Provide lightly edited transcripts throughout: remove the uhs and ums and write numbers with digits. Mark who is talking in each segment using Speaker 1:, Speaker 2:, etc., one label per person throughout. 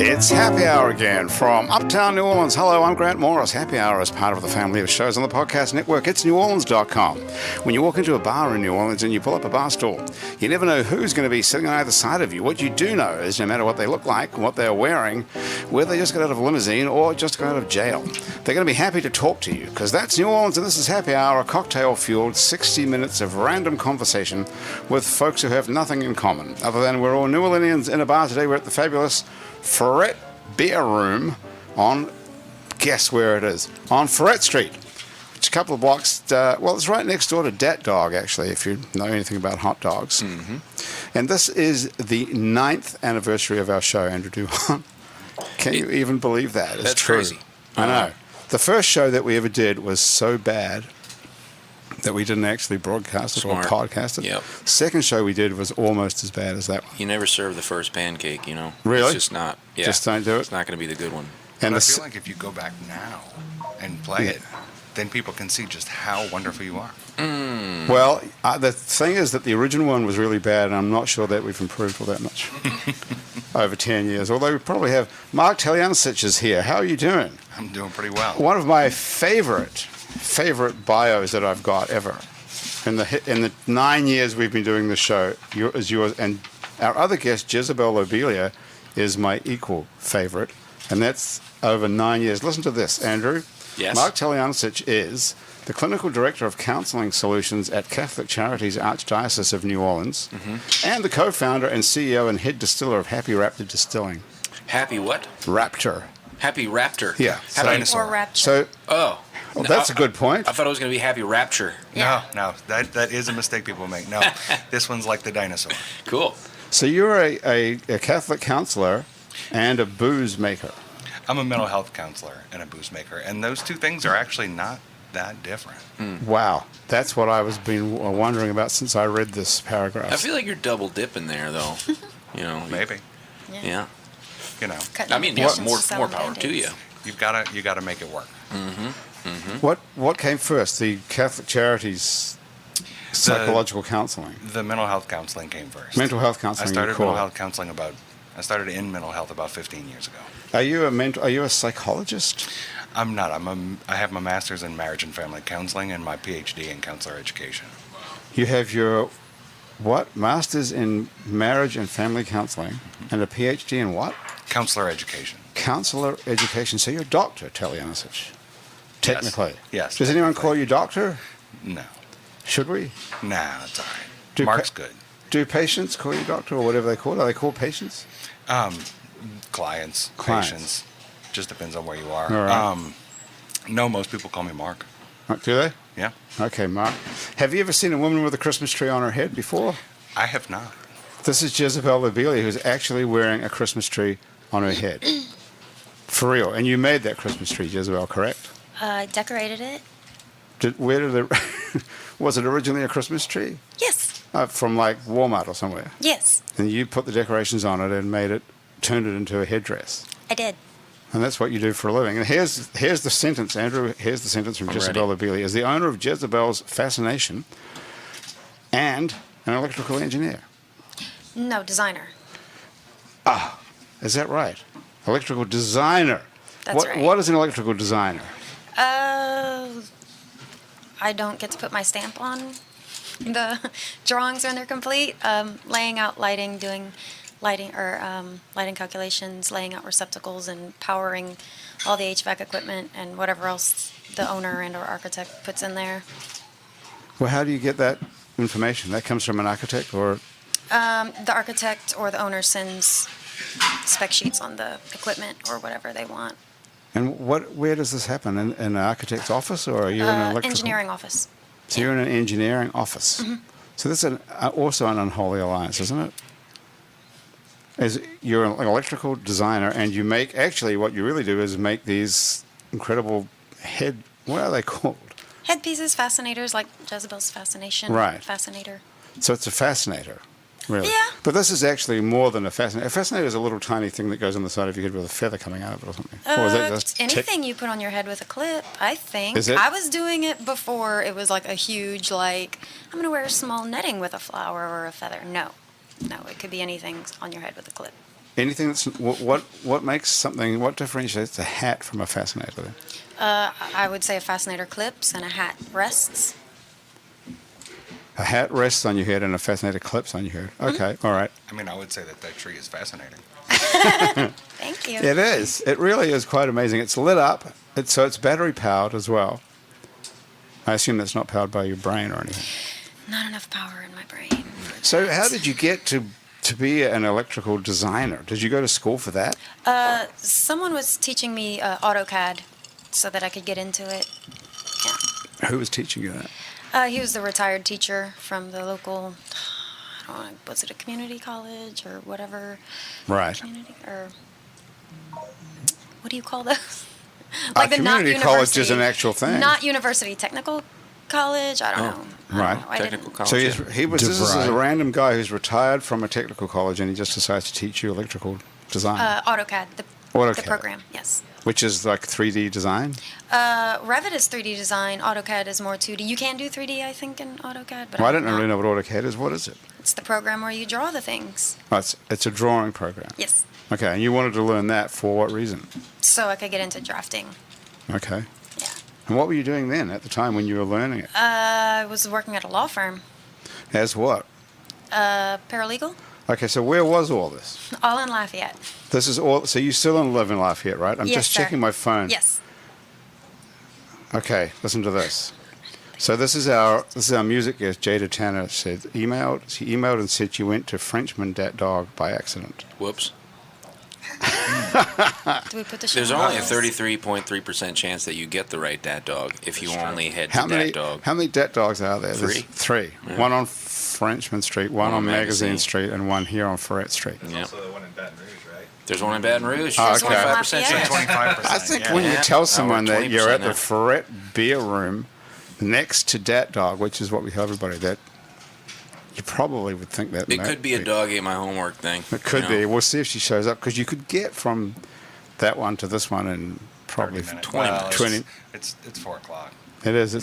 Speaker 1: It's Happy Hour again from Uptown New Orleans. Hello, I'm Grant Morris. Happy Hour is part of the family of shows on the podcast network. It's neworleans.com. When you walk into a bar in New Orleans and you pull up a bar stool, you never know who's going to be sitting on either side of you. What you do know is no matter what they look like and what they're wearing, whether they just got out of a limousine or just got out of jail, they're going to be happy to talk to you because that's New Orleans and this is Happy Hour, a cocktail-fueled 60 minutes of random conversation with folks who have nothing in common other than we're all New Orleanians in a bar today. We're at the fabulous Ferret Beer Room on, guess where it is, on Ferret Street, which is a couple of blocks, it's right next door to Dat Dog, actually, if you know anything about hot dogs. Mm-hmm. And this is the 9th anniversary of our show, Andrew Duhon. Can you even believe that? It's
Speaker 2: that's
Speaker 1: true.
Speaker 2: Crazy.
Speaker 1: I know. The first show that we ever did was so bad that we didn't actually broadcast it or podcast it.
Speaker 2: Yep.
Speaker 1: Second show we did was almost as bad as that one.
Speaker 2: You never serve the first pancake, you know.
Speaker 1: Really?
Speaker 2: It's just not. Yeah.
Speaker 1: Just don't do it?
Speaker 2: It's not going to be the good one.
Speaker 3: And I feel like if you go back now and play it, then people can see just how wonderful you are.
Speaker 2: Mm.
Speaker 1: Well, the thing is that the original one was really bad, and I'm not sure that we've improved all that much over 10 years, although we probably have. Mark Taliancich is here. How are you doing?
Speaker 3: I'm doing pretty well.
Speaker 1: One of my favorite bios that I've got ever. In the 9 years we've been doing the show, is yours, and our other guest, Jezebel Lobelia, is my equal favorite, and that's over 9 years. Listen to this, Andrew.
Speaker 2: Yes.
Speaker 1: Mark Taliancich is the Clinical Director of Counseling Solutions at Catholic Charities, Archdiocese of New Orleans, and the co-founder and CEO and head distiller of Happy Raptor Distilling.
Speaker 2: Happy what?
Speaker 1: Raptor.
Speaker 2: Happy Raptor.
Speaker 1: Yeah.
Speaker 3: Dinosaur.
Speaker 4: Or Raptor.
Speaker 1: So,
Speaker 2: Oh.
Speaker 1: well, that's a good point.
Speaker 2: I thought it was going to be Happy Rapture.
Speaker 3: No, that is a mistake people make. No, this one's like the dinosaur.
Speaker 2: Cool.
Speaker 1: So you're a Catholic counselor and a booze maker.
Speaker 3: I'm a mental health counselor and a booze maker, and those two things are actually not that different.
Speaker 1: Wow. That's what I was been wondering about since I read this paragraph.
Speaker 2: I feel like you're double dipping there, though. You know.
Speaker 3: Maybe.
Speaker 2: Yeah.
Speaker 3: You know,
Speaker 2: I mean, yeah, more power to you.
Speaker 3: you gotta make it work.
Speaker 1: What came first, the Catholic Charities psychological counseling?
Speaker 3: The mental health counseling came first.
Speaker 1: Mental health counseling.
Speaker 3: I started mental health counseling I started in mental health about 15 years ago.
Speaker 1: Are you a psychologist?
Speaker 3: I'm not. I have my master's in marriage and family counseling and my Ph.D. in counselor education.
Speaker 1: You have your what? Master's in marriage and family counseling and a Ph.D. in what?
Speaker 3: Counselor education.
Speaker 1: Counselor education. So you're a doctor, Taliancich. Technically.
Speaker 3: Yes.
Speaker 1: Does anyone call you doctor?
Speaker 3: No.
Speaker 1: Should we?
Speaker 3: Nah, that's all right. Mark's good.
Speaker 1: Do patients call you doctor or whatever they call it? Are they called patients?
Speaker 3: Clients,
Speaker 1: Clients.
Speaker 3: patients. Just depends on where you are.
Speaker 1: All right.
Speaker 3: No, most people call me Mark.
Speaker 1: Do they?
Speaker 3: Yeah.
Speaker 1: Okay, Mark. Have you ever seen a woman with a Christmas tree on her head before?
Speaker 3: I have not.
Speaker 1: This is Jezebel Lobelia, who's actually wearing a Christmas tree on her head. For real. And you made that Christmas tree, Jezebel, correct?
Speaker 4: I decorated it.
Speaker 1: Was it originally a Christmas tree?
Speaker 4: Yes.
Speaker 1: From like Walmart or somewhere?
Speaker 4: Yes.
Speaker 1: And you put the decorations on it and turned it into a headdress.
Speaker 4: I did.
Speaker 1: And that's what you do for a living. And here's the sentence, Andrew. Here's the sentence from Jezebel Lobelia. As the owner of Jezebel's Fascination and an electrical engineer.
Speaker 4: No, designer.
Speaker 1: Is that right? Electrical designer.
Speaker 4: That's right.
Speaker 1: What is an electrical designer?
Speaker 4: I don't get to put my stamp on the drawings when they're complete. Laying out lighting, doing lighting calculations, laying out receptacles, and powering all the HVAC equipment and whatever else the owner and or architect puts in there.
Speaker 1: Well, how do you get that information? That comes from an architect or?
Speaker 4: The architect or the owner sends spec sheets on the equipment or whatever they want.
Speaker 1: And where does this happen? In an architect's office, or are you in an electrical?
Speaker 4: Engineering office.
Speaker 1: So you're in an engineering office. Mm-hmm. So that's also an unholy alliance, isn't it? You're an electrical designer, and you make, actually what you really do is make these incredible what are they called?
Speaker 4: Headpieces, fascinators, like Jezebel's Fascination.
Speaker 1: Right.
Speaker 4: Fascinator.
Speaker 1: So it's a fascinator. Really?
Speaker 4: Yeah.
Speaker 1: But this is actually more than a fascinator. A fascinator is a little tiny thing that goes on the side of your head with a feather coming out of it or something. Or is that just
Speaker 4: anything you put on your head with a clip, I think.
Speaker 1: Is it?
Speaker 4: I was doing it before it was like a huge, I'm going to wear small netting with a flower or a feather. No, it could be anything on your head with a clip.
Speaker 1: Anything that's what makes something? What differentiates a hat from a fascinator? Then?
Speaker 4: I would say a fascinator clips and a hat rests.
Speaker 1: A hat rests on your head and a fascinator clips on your head. Okay, all right.
Speaker 3: I mean, I would say that tree is fascinating.
Speaker 4: Thank you.
Speaker 1: It is. It really is quite amazing. It's lit up. So it's battery powered as well. I assume that's not powered by your brain or anything.
Speaker 4: Not enough power in my brain.
Speaker 1: So how did you get to be an electrical designer? Did you go to school for that?
Speaker 4: Someone was teaching me AutoCAD so that I could get into it. Yeah.
Speaker 1: Who was teaching you that?
Speaker 4: He was the retired teacher from the local, I don't know, was it a community college or whatever?
Speaker 1: Right.
Speaker 4: Community, or what do you call those?
Speaker 1: Community college is an actual thing.
Speaker 4: Not university, technical college. I don't know.
Speaker 1: Right.
Speaker 2: Technical college.
Speaker 1: So
Speaker 2: yeah.
Speaker 1: he was. This is a random guy who's retired from a technical college, and he just decides to teach you electrical design.
Speaker 4: AutoCAD, the program. Yes.
Speaker 1: Which is like 3D design.
Speaker 4: Revit is 3D design. AutoCAD is more 2D. You can do 3D, I think, in AutoCAD. But
Speaker 1: Well, I don't really know what AutoCAD is. What is it?
Speaker 4: It's the program where you draw the things.
Speaker 1: Oh, it's a drawing program.
Speaker 4: Yes.
Speaker 1: Okay, and you wanted to learn that for what reason?
Speaker 4: So I could get into drafting.
Speaker 1: Okay.
Speaker 4: Yeah.
Speaker 1: And what were you doing then at the time when you were learning it?
Speaker 4: I was working at a law firm.
Speaker 1: As what?
Speaker 4: Paralegal.
Speaker 1: Okay, so where was all this?
Speaker 4: All in Lafayette.
Speaker 1: This is all. So you still live in Lafayette, right? I'm
Speaker 4: Yes,
Speaker 1: just
Speaker 4: sir.
Speaker 1: checking my phone.
Speaker 4: Yes.
Speaker 1: Okay, listen to this. So this is our music guest, Jada Tanner. She emailed and said she went to Frenchman.dog by accident.
Speaker 2: Whoops.
Speaker 4: Do we put the show
Speaker 2: There's
Speaker 4: on
Speaker 2: only a
Speaker 4: pause?
Speaker 2: 33.3% chance that you get the right dat dog if you only head to
Speaker 1: How many dat dogs are there?
Speaker 2: Three.
Speaker 1: There's three.
Speaker 2: Yeah.
Speaker 1: One on Frenchman Street, one on Magazine
Speaker 2: Magazine
Speaker 1: Street, and one here on Ferret Street.
Speaker 2: Yeah.
Speaker 5: Also the one in Baton Rouge, right?
Speaker 2: There's one in Baton Rouge.
Speaker 1: Oh, okay.
Speaker 2: 25%
Speaker 4: Yeah.
Speaker 2: chance.
Speaker 3: 25%.
Speaker 1: I think
Speaker 3: yeah.
Speaker 1: when you
Speaker 2: Yeah.
Speaker 1: tell
Speaker 2: Now
Speaker 1: someone
Speaker 2: we're
Speaker 1: that you're at
Speaker 2: 20%
Speaker 1: the
Speaker 2: now.
Speaker 1: Ferret Beer Room next to Dat Dog, which is what we tell everybody, that you probably would think that.
Speaker 2: It could be a dog ate my homework thing.
Speaker 1: It could
Speaker 2: you
Speaker 1: be.
Speaker 2: know.
Speaker 1: We'll see if she shows up, because you could get from that one to this one in probably
Speaker 3: 30 minutes.
Speaker 2: 20
Speaker 3: Well,
Speaker 2: minutes.
Speaker 1: 20.
Speaker 3: It's 4 o'clock.
Speaker 1: It is.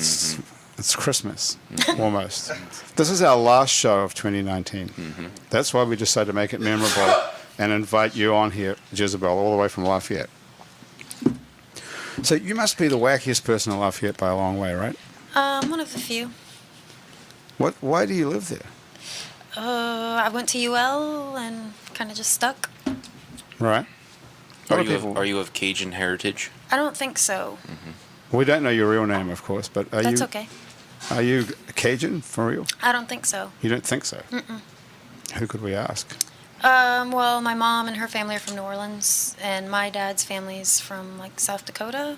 Speaker 1: It's Christmas, almost. This is our last show of 2019. That's why we decided to make it memorable and invite you on here, Jezebel, all the way from Lafayette. So you must be the wackiest person in Lafayette by a long way, right?
Speaker 4: One of the few.
Speaker 1: Why do you live there?
Speaker 4: I went to UL and kind of just stuck.
Speaker 1: Right. A lot of people.
Speaker 2: Are you of Cajun heritage?
Speaker 4: I don't think so.
Speaker 1: We don't know your real name, of course, but are
Speaker 4: That's
Speaker 1: you?
Speaker 4: okay.
Speaker 1: Are you Cajun for real?
Speaker 4: I don't think so.
Speaker 1: You don't think so? Who could we ask?
Speaker 4: Well, my mom and her family are from New Orleans, and my dad's family is from like South Dakota.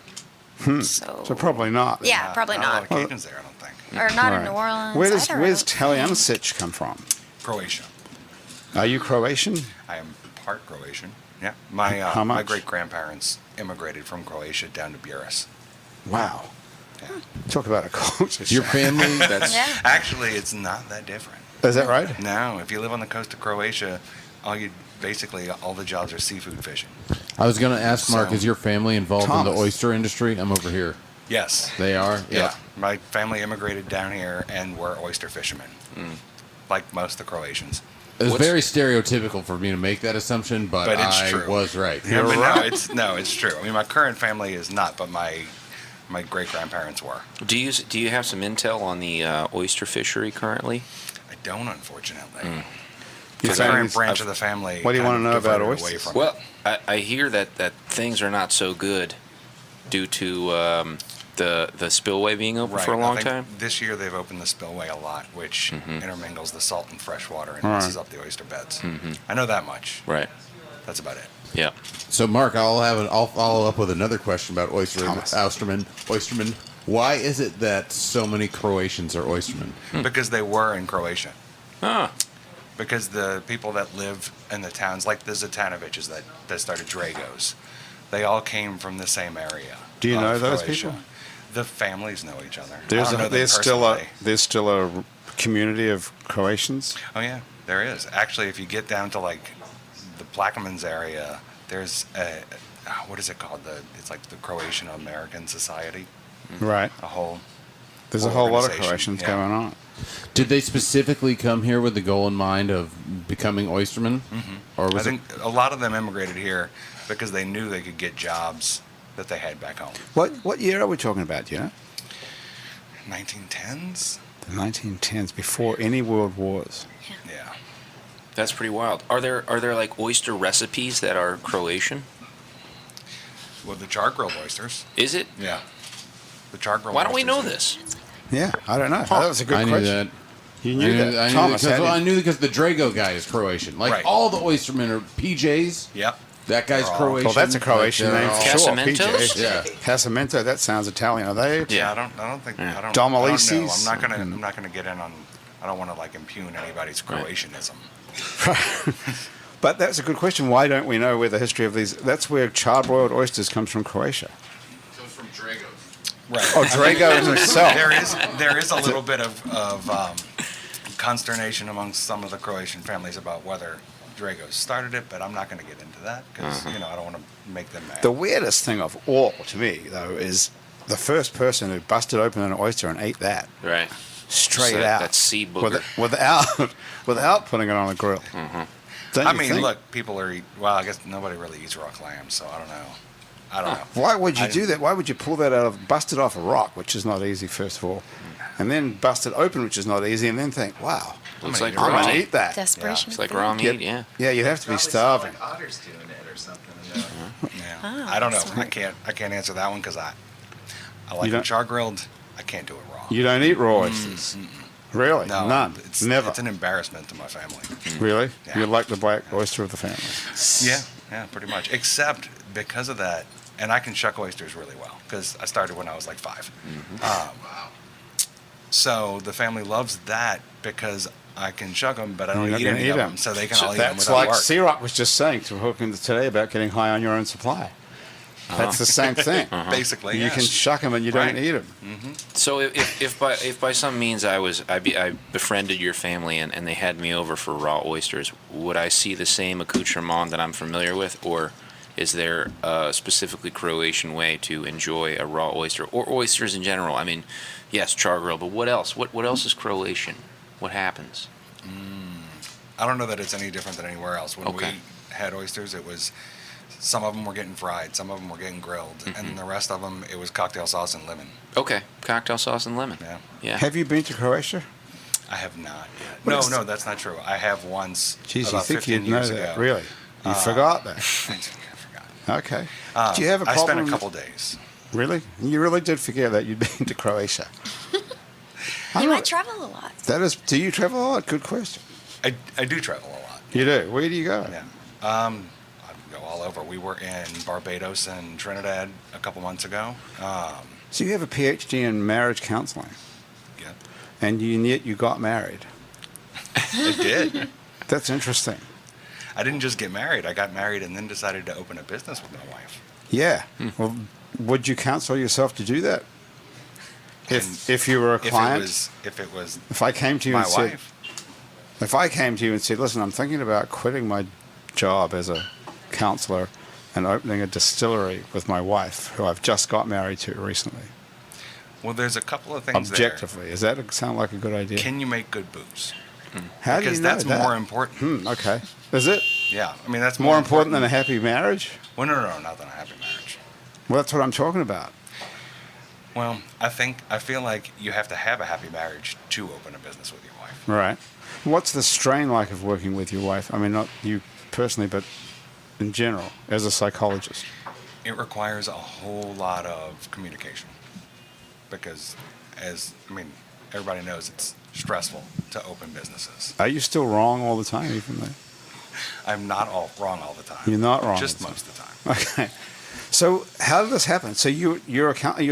Speaker 4: So
Speaker 1: probably not.
Speaker 4: Yeah, probably
Speaker 3: Not a lot
Speaker 4: not.
Speaker 3: of Cajuns there, I don't think.
Speaker 4: Or not in
Speaker 1: Right.
Speaker 4: New Orleans.
Speaker 1: Where's
Speaker 4: either, I
Speaker 1: Where's
Speaker 4: don't think.
Speaker 1: Taliancich come from?
Speaker 3: Croatia.
Speaker 1: Are you Croatian?
Speaker 3: I am part Croatian. Yeah. My
Speaker 1: How
Speaker 3: my
Speaker 1: much?
Speaker 3: great grandparents immigrated from Croatia down to Buras.
Speaker 1: Wow.
Speaker 3: Yeah.
Speaker 1: Talk about a culture
Speaker 5: Your
Speaker 1: shock.
Speaker 5: family,
Speaker 2: That's
Speaker 4: Yeah.
Speaker 3: Actually, it's not that different.
Speaker 1: Is that right?
Speaker 3: No, if you live on the coast of Croatia, all the jobs are seafood fishing.
Speaker 5: I was going to ask Mark,
Speaker 3: So-
Speaker 5: is your family involved in
Speaker 1: Thomas.
Speaker 5: the oyster industry? I'm over here.
Speaker 3: Yes.
Speaker 5: They are?
Speaker 3: Yeah. My family immigrated down here and were oyster fishermen, like most of the Croatians.
Speaker 5: It was
Speaker 2: What's-
Speaker 5: very stereotypical for me to make that assumption, but
Speaker 3: it's
Speaker 5: I
Speaker 3: true.
Speaker 5: was right.
Speaker 3: Yeah, but no, it's true. I mean, my current family is not, but my great grandparents were.
Speaker 2: Do you have some intel on the oyster fishery currently?
Speaker 3: I don't, unfortunately.
Speaker 1: Your
Speaker 3: The current
Speaker 1: family's-
Speaker 3: branch of the family.
Speaker 1: What do you
Speaker 3: kind
Speaker 1: wanna
Speaker 3: of
Speaker 1: know about
Speaker 3: diverted away
Speaker 1: oysters?
Speaker 3: from
Speaker 2: Well, I hear that things are not so good due to the spillway being open
Speaker 3: Right.
Speaker 2: for a long
Speaker 3: I think
Speaker 2: time.
Speaker 3: This year they've opened the spillway a lot, which intermingles the salt and fresh water and
Speaker 1: All right.
Speaker 3: messes up the oyster beds. I know that much.
Speaker 2: Right.
Speaker 3: That's about it.
Speaker 2: Yeah.
Speaker 5: So, Mark, I'll follow up with another question about
Speaker 1: Thomas.
Speaker 5: oystermen. Why is it that so many Croatians are oystermen?
Speaker 3: Because they were in Croatia.
Speaker 2: Ah.
Speaker 3: Because the people that live in the towns, like the Zatanoviches that started Dragos, they all came from the same area.
Speaker 1: Do you
Speaker 3: of
Speaker 1: know those
Speaker 3: Croatia.
Speaker 1: people?
Speaker 3: The families know each other. I
Speaker 1: There's
Speaker 3: don't know them
Speaker 1: there's
Speaker 3: personally.
Speaker 1: still a community of Croatians.
Speaker 3: Oh yeah, there is. Actually, if you get down to like the Plaquemines area, there's what is it called? It's like the Croatian American Society.
Speaker 1: Right.
Speaker 3: A whole.
Speaker 1: There's a whole lot of
Speaker 3: organization.
Speaker 1: Croatians
Speaker 3: Yeah.
Speaker 1: going on.
Speaker 5: Did they specifically come here with the goal in mind of becoming oystermen? Or
Speaker 3: I
Speaker 5: was
Speaker 3: think a lot of them immigrated here because they knew they could get jobs that they had back home.
Speaker 1: What year are we talking about, do you know?
Speaker 3: 1910s?
Speaker 1: The 1910s, before any world wars.
Speaker 3: Yeah.
Speaker 2: That's pretty wild. Are there like oyster recipes that are Croatian?
Speaker 3: Well, the char grilled oysters.
Speaker 2: Is it?
Speaker 3: Yeah. The char grilled.
Speaker 2: Why don't we know
Speaker 3: oysters.
Speaker 2: this?
Speaker 1: Yeah, I don't know. That was a good
Speaker 5: I knew
Speaker 1: question.
Speaker 5: that.
Speaker 1: You knew that.
Speaker 5: I knew
Speaker 1: Thomas,
Speaker 5: because,
Speaker 1: how
Speaker 5: well, I
Speaker 1: did-
Speaker 5: knew because the Drago guy is Croatian. Like
Speaker 3: Right.
Speaker 5: all the oystermen are PJs.
Speaker 3: Yep.
Speaker 5: That guy's
Speaker 3: They're all-
Speaker 5: Croatian.
Speaker 1: Well, that's a Croatian
Speaker 5: They're
Speaker 1: name
Speaker 5: all-
Speaker 1: for sure.
Speaker 2: Casamentos?
Speaker 1: PJ.
Speaker 5: Yeah.
Speaker 1: Casamento, that sounds Italian. Are they?
Speaker 3: Yeah. I don't think.
Speaker 2: Yeah.
Speaker 3: I don't.
Speaker 1: Domalices?
Speaker 3: I don't know. I'm not gonna get in on. I don't want to like impugn anybody's Croatianism.
Speaker 1: But that's a good question. Why don't we know where the history of these... That's where charbroiled oysters comes from Croatia.
Speaker 5: Comes from Dragos.
Speaker 3: Right.
Speaker 1: Oh, Drago himself.
Speaker 3: There is a little bit of consternation amongst some of the Croatian families about whether Dragos started it, but I'm not going to get into that because I don't want to make them mad.
Speaker 1: The weirdest thing of all to me, though, is the first person who busted open an oyster and ate that
Speaker 2: Right.
Speaker 1: straight
Speaker 2: So
Speaker 1: out.
Speaker 2: that sea booger.
Speaker 1: Without putting it on a grill. Don't
Speaker 3: I
Speaker 1: you
Speaker 3: mean,
Speaker 1: think?
Speaker 3: look, people are. Well, I guess nobody really eats rock lamb, so I don't know. I don't know.
Speaker 1: Why would you
Speaker 3: I
Speaker 1: do
Speaker 3: didn't-
Speaker 1: that? Why would you pull that out of, bust it off a rock, which is not easy, first of all, and then bust it open, which is not easy, and then think, wow,
Speaker 2: Looks
Speaker 3: I'm
Speaker 2: like
Speaker 3: gonna
Speaker 1: I'm
Speaker 2: raw
Speaker 1: going to
Speaker 2: meat.
Speaker 1: eat that.
Speaker 4: Desperation.
Speaker 2: It's
Speaker 4: of
Speaker 2: like
Speaker 4: food.
Speaker 2: raw meat, yeah.
Speaker 1: Yeah, you'd have to be
Speaker 6: Probably
Speaker 1: starving.
Speaker 6: Like otters doing it or something.
Speaker 3: Yeah.
Speaker 4: Oh,
Speaker 3: I don't know.
Speaker 4: smart.
Speaker 3: I can't answer that one because I like
Speaker 1: You
Speaker 3: them
Speaker 1: don't-
Speaker 3: char grilled. I can't do it raw.
Speaker 1: You don't eat raw oysters? Really?
Speaker 3: No,
Speaker 1: None?
Speaker 3: It's
Speaker 1: Never?
Speaker 3: It's an embarrassment to my family.
Speaker 1: Really?
Speaker 3: Yeah.
Speaker 1: You're like the black oyster of the family.
Speaker 3: Yeah, pretty much. Except because of that, and I can shuck oysters really well because I started when I was like 5. So the family loves that because I can shuck them, but I don't
Speaker 1: You're not
Speaker 3: eat
Speaker 1: gonna
Speaker 3: any
Speaker 1: eat
Speaker 3: of
Speaker 1: 'em.
Speaker 3: them, so they can all eat them
Speaker 1: That's
Speaker 3: without
Speaker 1: like
Speaker 3: work.
Speaker 1: C-Rock was just saying to Hawkins today about getting high on your own supply. That's the same thing.
Speaker 3: Basically,
Speaker 1: You
Speaker 3: yes.
Speaker 1: can shuck them and you don't
Speaker 3: Right.
Speaker 1: eat them.
Speaker 2: So if by some means I befriended your family and they had me over for raw oysters, would I see the same accoutrement that I'm familiar with, or is there a specifically Croatian way to enjoy a raw oyster or oysters in general? I mean, yes, char grill, but what else? What else is Croatian? What happens?
Speaker 3: I don't know that it's any different than anywhere else. When
Speaker 2: Okay.
Speaker 3: we had oysters, it was some of them were getting fried, some of them were getting grilled, and the rest of them it was cocktail sauce and lemon.
Speaker 2: Okay, cocktail sauce and lemon.
Speaker 3: Yeah.
Speaker 2: Yeah.
Speaker 1: Have you been to Croatia?
Speaker 3: I have not yet.
Speaker 1: What is-
Speaker 3: No, that's not true. I have once.
Speaker 1: Jeez, you
Speaker 3: about
Speaker 1: think
Speaker 3: 15
Speaker 1: you'd know
Speaker 3: years
Speaker 1: that?
Speaker 3: ago.
Speaker 1: Really? You forgot that?
Speaker 3: I forgot.
Speaker 1: Okay. Do you have a
Speaker 3: I
Speaker 1: problem?
Speaker 3: spent a couple days.
Speaker 1: Really? You really did forget that you'd been to Croatia.
Speaker 4: You might travel a lot.
Speaker 1: That is. Do you travel a lot? Good question.
Speaker 3: I do travel a lot.
Speaker 1: You do. Where do you go?
Speaker 3: Yeah. I go all over. We were in Barbados and Trinidad a couple months ago.
Speaker 1: So you have a Ph.D. in marriage counseling,
Speaker 3: Yeah,
Speaker 1: and yet you got married.
Speaker 3: I did.
Speaker 1: That's interesting.
Speaker 3: I didn't just get married. I got married and then decided to open a business with my wife.
Speaker 1: Yeah. Well, would you counsel yourself to do that? If you were a client,
Speaker 3: If it was
Speaker 1: if I came to you
Speaker 3: my
Speaker 1: and said,
Speaker 3: wife.
Speaker 1: if I came to you and said, listen, I'm thinking about quitting my job as a counselor and opening a distillery with my wife, who I've just got married to recently.
Speaker 3: Well, there's a couple of things
Speaker 1: Objectively, does that sound like a good idea?
Speaker 3: there. Can you make good booze?
Speaker 1: How do you
Speaker 3: Because
Speaker 1: know
Speaker 3: that's
Speaker 1: that?
Speaker 3: more important.
Speaker 1: Okay. Is it
Speaker 3: Yeah, I mean that's
Speaker 1: more important than a happy marriage?
Speaker 3: Well, no, not than a happy marriage.
Speaker 1: Well, that's what I'm talking about.
Speaker 3: Well, I feel like you have to have a happy marriage to open a business with your wife.
Speaker 1: Right. What's the strain like of working with your wife? I mean, not you personally, but in general, as a psychologist.
Speaker 3: It requires a whole lot of communication because, everybody knows it's stressful to open businesses.
Speaker 1: Are you still wrong all the time, even though?
Speaker 3: I'm not all wrong all the time.
Speaker 1: You're not wrong
Speaker 3: Just
Speaker 1: all the
Speaker 3: most of the time.
Speaker 1: Okay. So how did this happen? So you're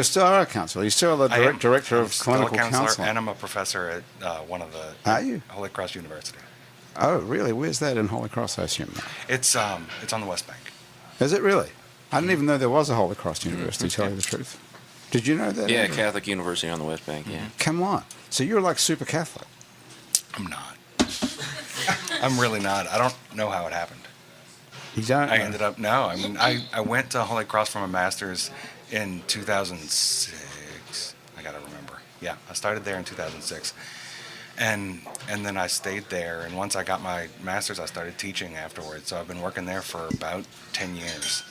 Speaker 1: still a counselor. You're still the
Speaker 3: I am.
Speaker 1: director
Speaker 3: I'm
Speaker 1: of
Speaker 3: still a
Speaker 1: clinical
Speaker 3: counselor,
Speaker 1: counseling.
Speaker 3: and I'm a professor at one of the
Speaker 1: Are you?
Speaker 3: Holy Cross University.
Speaker 1: Oh, really? Where's that in Holy Cross? I assume.
Speaker 3: It's on the West Bank.
Speaker 1: Is it really? I didn't even know there was a Holy Cross University. To tell you the truth. Did you know that?
Speaker 2: Yeah,
Speaker 1: Andrew?
Speaker 2: Catholic University on the West Bank. Yeah.
Speaker 1: Come on. So you're like super Catholic.
Speaker 3: I'm not. I'm really not. I don't know how it happened.
Speaker 1: You don't.
Speaker 3: I
Speaker 1: know.
Speaker 3: ended up I went to Holy Cross from a master's in 2006. I gotta remember. Yeah, I started there in 2006. And then I stayed there, and once I got my master's, I started teaching afterwards. So I've been working there for about 10 years.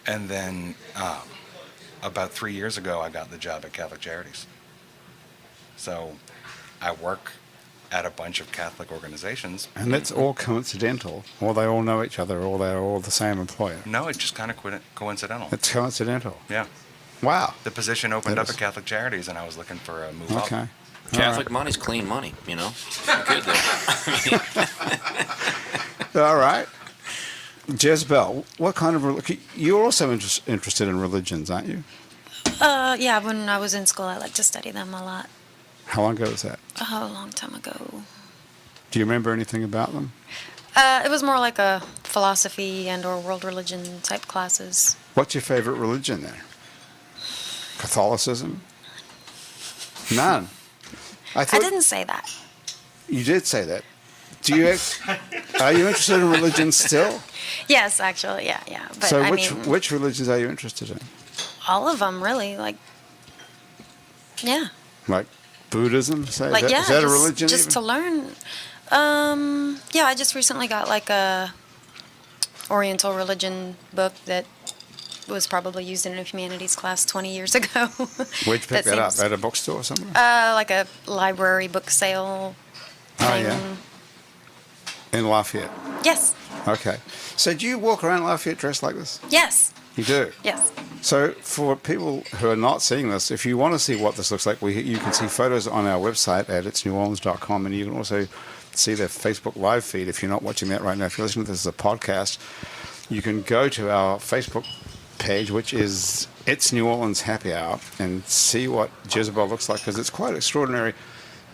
Speaker 3: And then about 3 years ago, I got the job at Catholic Charities. So I work at a bunch of Catholic organizations.
Speaker 1: And that's all coincidental, or they all know each other, or they're all the same employer.
Speaker 3: No, it's just kind of coincidental.
Speaker 1: It's coincidental.
Speaker 3: Yeah.
Speaker 1: Wow.
Speaker 3: The position opened
Speaker 1: That
Speaker 3: up
Speaker 1: is-
Speaker 3: at Catholic Charities, and I was looking for a move
Speaker 1: Okay.
Speaker 3: up.
Speaker 2: Catholic money's clean money, you know. Good though.
Speaker 1: All right. Jezebel, what kind of you're also interested in religions, aren't you?
Speaker 4: Yeah, when I was in school, I liked to study them a lot.
Speaker 1: How long ago was that?
Speaker 4: Oh, a long time ago.
Speaker 1: Do you remember anything about them?
Speaker 4: It was more like a philosophy and or world religion type classes.
Speaker 1: What's your favorite religion then? Catholicism? None.
Speaker 4: I didn't say that.
Speaker 1: You did say that. Do you? Are you interested in religion still?
Speaker 4: Yes, actually, yeah. But
Speaker 1: So
Speaker 4: I
Speaker 1: which
Speaker 4: mean,
Speaker 1: which religions are you interested in?
Speaker 4: all of them really, like, yeah.
Speaker 1: Like Buddhism? Say
Speaker 4: Like,
Speaker 1: that,
Speaker 4: yeah,
Speaker 1: is that
Speaker 4: just,
Speaker 1: a religion?
Speaker 4: just to
Speaker 1: even?
Speaker 4: learn. Yeah, I just recently got like a Oriental religion book that was probably used in a humanities class 20 years ago.
Speaker 1: Where'd you pick that up?
Speaker 4: seems-
Speaker 1: At a bookstore somewhere?
Speaker 4: Like a library book sale
Speaker 1: Oh,
Speaker 4: thing.
Speaker 1: yeah. In Lafayette.
Speaker 4: Yes,
Speaker 1: Okay. So do you walk around Lafayette dressed like this?
Speaker 4: yes,
Speaker 1: You do?
Speaker 4: yes.
Speaker 1: So for people who are not seeing this, if you want to see what this looks like, you can see photos on our website at itsneworleans.com, and you can also see the Facebook live feed if you're not watching that right now. If you're listening to this as a podcast, you can go to our Facebook page, which is It's New Orleans Happy Hour, and see what Jezebel looks like, because it's quite extraordinary,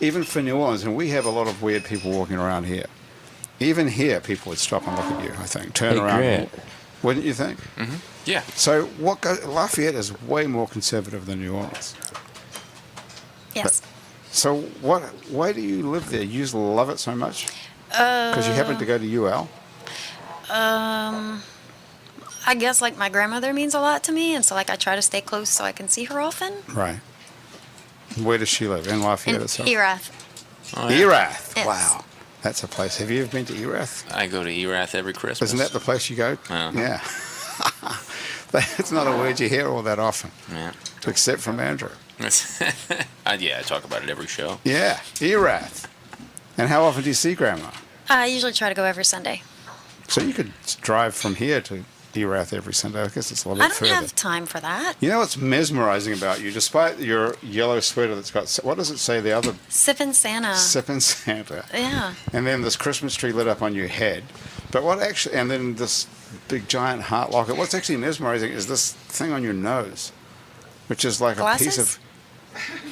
Speaker 1: even for New Orleans. And we have a lot of weird people walking around here. Even here, people would stop and look at you, I think. Turn
Speaker 5: Hey,
Speaker 1: around.
Speaker 5: Grant.
Speaker 1: Wouldn't you think?
Speaker 2: Yeah.
Speaker 1: So Lafayette is way more conservative than New Orleans.
Speaker 4: Yes.
Speaker 1: So why do you live there? You just love it so much? Because you happen to go to UL?
Speaker 4: I guess like my grandmother means a lot to me, and so like I try to stay close so I can see her often.
Speaker 1: Right. Where does she live? In Lafayette
Speaker 4: In
Speaker 1: itself?
Speaker 4: Erath.
Speaker 2: Oh, yeah.
Speaker 1: Erath.
Speaker 4: Yes.
Speaker 1: Wow. That's a place. Have you ever been to Erath?
Speaker 2: I go to Erath every Christmas.
Speaker 1: Isn't that the place you go?
Speaker 2: Uh-huh.
Speaker 1: Yeah. That's not a word you hear all that often,
Speaker 2: Yeah.
Speaker 1: except from Andrew.
Speaker 2: Yeah, I talk about it every show.
Speaker 1: Yeah, Erath. And how often do you see Grandma?
Speaker 4: I usually try to go every Sunday.
Speaker 1: So you could drive from here to Erath every Sunday. I guess it's a little
Speaker 4: I
Speaker 1: bit
Speaker 4: don't
Speaker 1: further.
Speaker 4: have time for that.
Speaker 1: You know what's mesmerizing about you? Despite your yellow sweater that's got, what does it say, the other
Speaker 4: Sippin' Santa.
Speaker 1: Sippin' Santa?
Speaker 4: Yeah.
Speaker 1: And then this Christmas tree lit up on your head. But what actually, and then this big giant heart locket. What's actually mesmerizing is this thing on your nose, which is like a piece
Speaker 4: Glasses?
Speaker 1: of,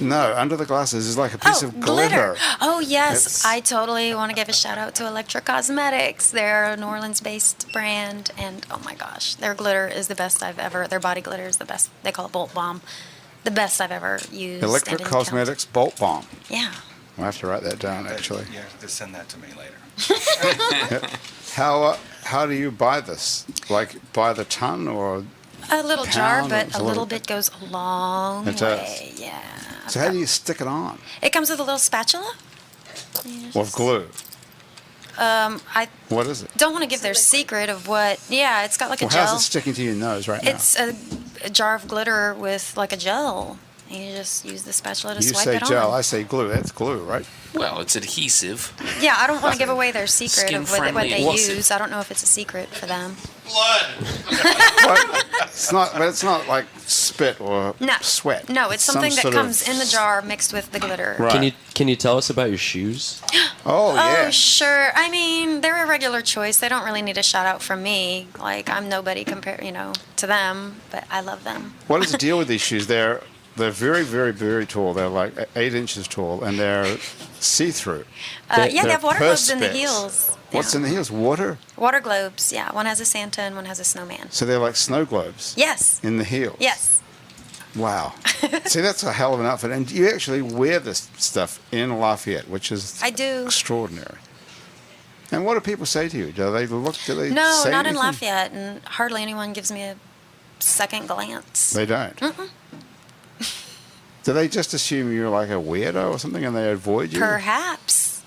Speaker 1: no, under the glasses is like a piece of glitter.
Speaker 4: Oh, yes.
Speaker 1: It's-
Speaker 4: I totally want to give a shout out to Electra Cosmetics. They're a New Orleans based brand, and oh my gosh, their glitter is the best I've ever, their body glitter is the best. They call it Bolt Bomb. The best I've ever used.
Speaker 1: Electric
Speaker 4: and in town.
Speaker 1: Cosmetics Bolt Bomb.
Speaker 4: Yeah.
Speaker 1: I'll have to write that down, actually.
Speaker 3: You have to send that to me later.
Speaker 1: How do you buy this? Like by the ton or?
Speaker 4: A little jar,
Speaker 1: Pound,
Speaker 4: but
Speaker 1: it's
Speaker 4: a
Speaker 1: a
Speaker 4: little
Speaker 1: little-
Speaker 4: bit goes a long
Speaker 1: It does.
Speaker 4: way. Yeah.
Speaker 1: So how do you stick it on?
Speaker 4: It comes with a little spatula. You
Speaker 1: With
Speaker 4: just-
Speaker 1: glue.
Speaker 4: I
Speaker 1: What is it?
Speaker 4: don't want to give their secret of what. Yeah, it's got like a
Speaker 1: Well,
Speaker 4: gel.
Speaker 1: how's it sticking to your nose right now?
Speaker 4: It's a jar of glitter with like a gel. And you just use the spatula to
Speaker 1: You
Speaker 4: swipe
Speaker 1: say
Speaker 4: it
Speaker 1: gel,
Speaker 4: on.
Speaker 1: I say glue. That's glue, right?
Speaker 2: Well, it's adhesive.
Speaker 4: Yeah, I don't want to give away their secret of what
Speaker 2: Skin-friendly
Speaker 4: they
Speaker 2: adhesive.
Speaker 4: use. I don't know if it's a secret for them.
Speaker 1: It's not, but it's not like spit or
Speaker 4: No.
Speaker 1: sweat.
Speaker 4: No, it's
Speaker 1: some
Speaker 4: something that
Speaker 1: sort of-
Speaker 4: comes in the jar mixed with the glitter.
Speaker 1: Right.
Speaker 5: Can you tell us about your shoes?
Speaker 1: Oh, yeah.
Speaker 4: Oh, sure. I mean, they're a regular choice. They don't really need a shout out from me. Like, I'm nobody compared, to them, but I love them.
Speaker 1: What is the deal with these shoes? They're very, very, very tall. They're like 8 inches tall, and they're see-through.
Speaker 4: Yeah, they
Speaker 1: They're
Speaker 4: have water globes in the
Speaker 1: perspex.
Speaker 4: heels.
Speaker 1: What's
Speaker 4: Yeah.
Speaker 1: in the heels? Water?
Speaker 4: Water globes, yeah. One has a Santa and one has a snowman.
Speaker 1: So they're like snow globes
Speaker 4: Yes.
Speaker 1: in the heels.
Speaker 4: Yes.
Speaker 1: Wow. See, that's a hell of an outfit. And you actually wear this stuff in Lafayette, which is
Speaker 4: I do.
Speaker 1: extraordinary. And what do people say to you? Do they
Speaker 4: No,
Speaker 1: say
Speaker 4: not in
Speaker 1: anything?
Speaker 4: Lafayette, and hardly anyone gives me a second glance.
Speaker 1: They don't. Do they just assume you're like a weirdo or something and they avoid you?
Speaker 4: Perhaps.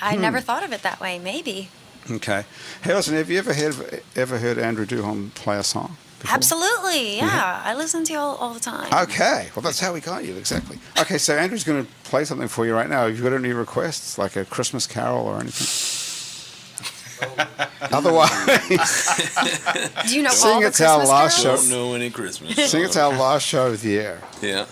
Speaker 4: I never thought of it that way. Maybe.
Speaker 1: Okay. Hey, listen, have you ever heard Andrew Duhon play a song before?
Speaker 4: Absolutely. Yeah. I listen to you all the time.
Speaker 1: Okay. Well, that's how we got you, exactly. Okay, so Andrew's going to play something for you right now. Have you got any requests, like a Christmas carol or anything? Otherwise,
Speaker 4: Do you know
Speaker 1: Seeing
Speaker 4: all the
Speaker 1: it's our
Speaker 4: Christmas
Speaker 1: last
Speaker 4: carols?
Speaker 1: show.
Speaker 2: Don't know any Christmas.
Speaker 1: seeing it's our last show of the year.
Speaker 2: Yeah.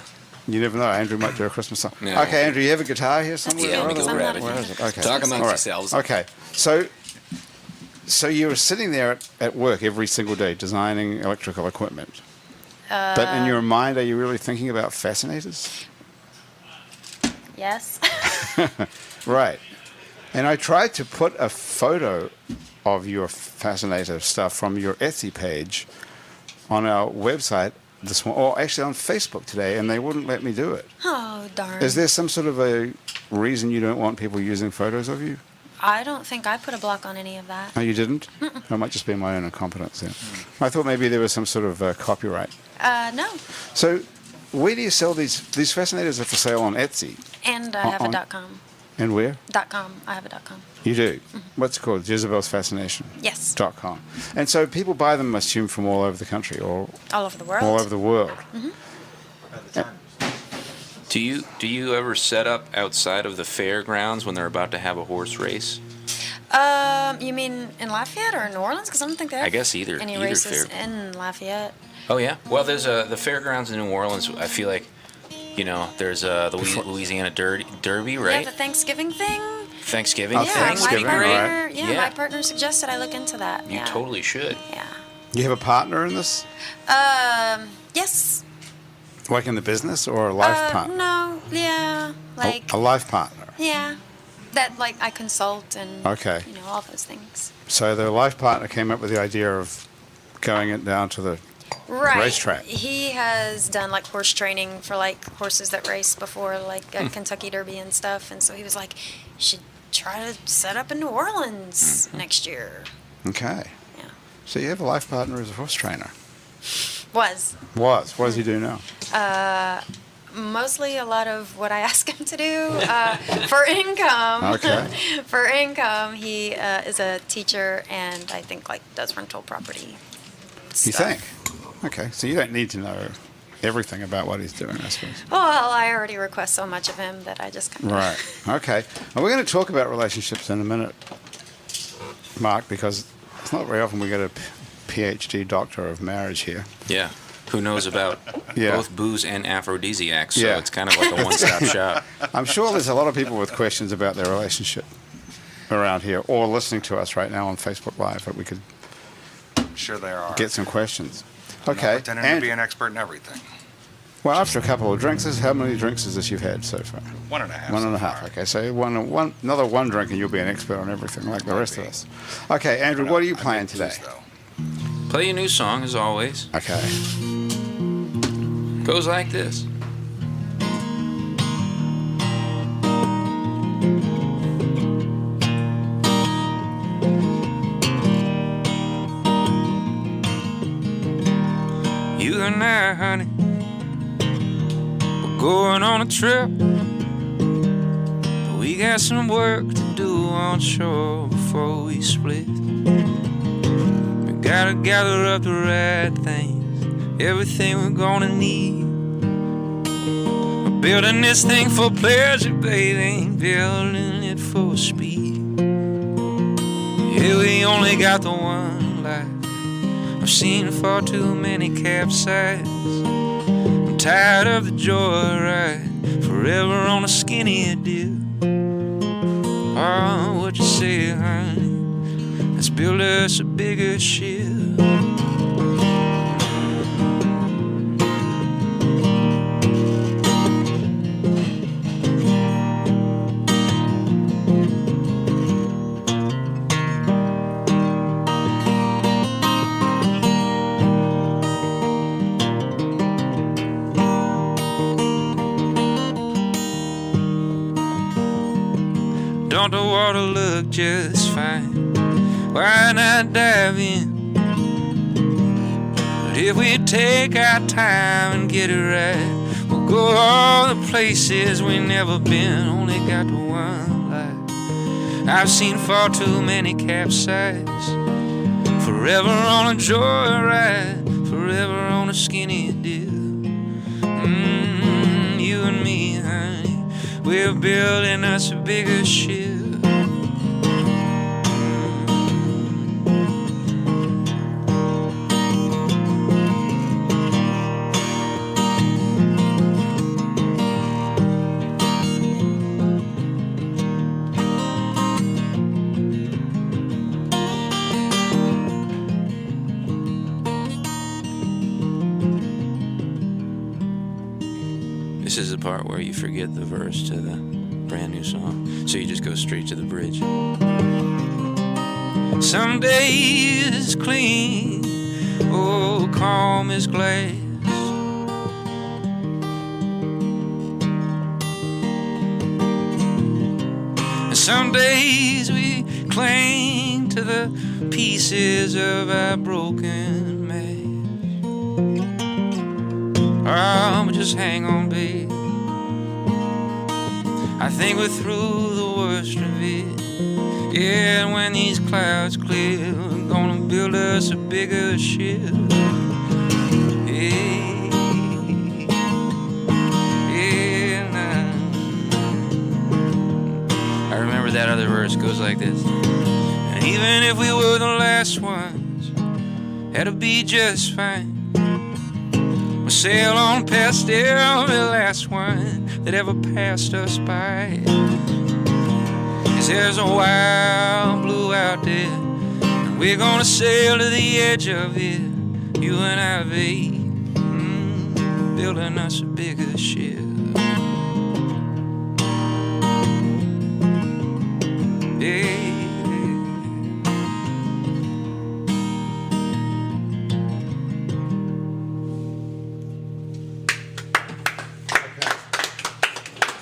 Speaker 1: You never know. Andrew might do a Christmas song.
Speaker 2: Yeah.
Speaker 1: Okay, Andrew, you have a guitar here somewhere?
Speaker 2: Yeah, let me go grab it.
Speaker 1: Where is it? Okay.
Speaker 2: Talk amongst
Speaker 1: All right.
Speaker 2: yourselves.
Speaker 1: Okay, so you were sitting there at work every single day designing electrical equipment. But in your mind, are you really thinking about fascinators?
Speaker 4: Yes.
Speaker 1: Right. And I tried to put a photo of your fascinator stuff from your Etsy page on our website this one, or actually on Facebook today, and they wouldn't let me do it.
Speaker 4: Oh, darn.
Speaker 1: Is there some sort of a reason you don't want people using photos of you?
Speaker 4: I don't think I put a block on any of that.
Speaker 1: Oh, you didn't? That might just be my own incompetence then. I thought maybe there was some sort of copyright.
Speaker 4: No.
Speaker 1: So where do you sell these? These fascinators are for sale on Etsy.
Speaker 4: And I have a .com.
Speaker 1: And where?
Speaker 4: .com. I have a .com.
Speaker 1: You do? What's it called? Jezebel's Fascination?
Speaker 4: Yes.
Speaker 1: .com. And so people buy them, I assume, from all over the country or
Speaker 4: All over the world.
Speaker 1: all over the world.
Speaker 2: Do you ever set up outside of the fairgrounds when they're about to have a horse race?
Speaker 4: You mean in Lafayette or in New Orleans? Because I don't think there
Speaker 2: I
Speaker 4: are
Speaker 2: guess either
Speaker 4: any
Speaker 2: either
Speaker 4: races
Speaker 2: fair.
Speaker 4: in Lafayette.
Speaker 2: Oh yeah. Well, there's the fairgrounds in New Orleans. I feel like, there's the Louisiana Derby, right?
Speaker 4: Yeah, the Thanksgiving thing.
Speaker 2: Thanksgiving
Speaker 1: Oh,
Speaker 4: Yeah,
Speaker 2: thing would be
Speaker 1: Thanksgiving,
Speaker 2: great.
Speaker 1: right.
Speaker 4: My partner suggested I look into that.
Speaker 2: You
Speaker 4: yeah.
Speaker 2: totally should.
Speaker 4: Yeah.
Speaker 1: You have a partner in this?
Speaker 4: Yes.
Speaker 1: Like in the business or a life partner?
Speaker 4: No. Yeah. Like.
Speaker 1: A life partner.
Speaker 4: Yeah. That I consult and.
Speaker 1: Okay.
Speaker 4: All those things.
Speaker 1: So the life partner came up with the idea of going it down to the racetrack.
Speaker 4: He has done horse training for horses that race before, Kentucky Derby and stuff. And so he was like, "You should try to set up in New Orleans next year."
Speaker 1: Okay.
Speaker 4: Yeah.
Speaker 1: So you have a life partner as a horse trainer.
Speaker 4: Was.
Speaker 1: What does he do now?
Speaker 4: Mostly a lot of what I ask him to do for income.
Speaker 1: Okay.
Speaker 4: For income, he is a teacher and I think does rental property.
Speaker 1: You
Speaker 4: stuff.
Speaker 1: think? Okay. So you don't need to know everything about what he's doing, I suppose.
Speaker 4: Well, I already request so much of him that I just kind of.
Speaker 1: Right. Okay. Well, we're going to talk about relationships in a minute, Mark, because it's not very often we get a Ph.D. doctor of marriage here.
Speaker 2: Yeah. Who knows about
Speaker 1: Yeah.
Speaker 2: both booze and aphrodisiacs? So
Speaker 1: Yeah.
Speaker 2: it's kind of like a one-stop shop.
Speaker 1: I'm sure there's a lot of people with questions about their relationship around here or listening to us right now on Facebook Live that we could
Speaker 3: Sure there are.
Speaker 1: get some questions.
Speaker 3: I'm not
Speaker 1: Okay.
Speaker 3: pretending to be an expert in everything.
Speaker 1: Well, after a couple of drinks, how many drinks is this you've had so far?
Speaker 3: 1.5.
Speaker 1: One and a
Speaker 3: so
Speaker 1: half.
Speaker 3: far.
Speaker 1: Okay, so another one drink and you'll be an expert on everything like the rest of us. Okay, Andrew, what are you
Speaker 3: I
Speaker 1: playing
Speaker 3: made
Speaker 1: today?
Speaker 3: juice, though.
Speaker 2: Play a new song as always.
Speaker 1: Okay.
Speaker 2: Goes like this. You and I, honey, we're going on a trip. But we got some work to do on shore before we split. We gotta gather up the right things, everything we're gonna need. We're building this thing for pleasure, baby, ain't building it for speed. Yeah, we only got the one life. I've seen far too many capsize. I'm tired of the joyride, forever on a skinny dip. Oh, what you say, honey? Let's build us a bigger ship. Don't the water look just fine? Why not dive in? But if we take our time and get it right, we'll Go all the places we never been, only got the one life. I've seen far too many capsize. Forever on a joyride, forever on a skinny dip. You and me, honey, we're building us a bigger ship. This is the part where you forget the verse to the brand new song, so you just go straight to the bridge. Some days clean, oh, calm as glass. And some days we cling to the pieces of our broken mass. Oh, but just hang on, babe. I think we're through the worst of it. Yeah, and when these clouds clear, we're gonna build us a bigger ship. Yeah, yeah, nah. I remember that other verse goes like this. And even if we were the last ones, that'll be just fine. We'll sail on past every last one that ever passed us by. 'Cause there's a wild blue out there, and we're gonna sail to the edge of it, you and I, babe, building us a bigger ship. Yeah.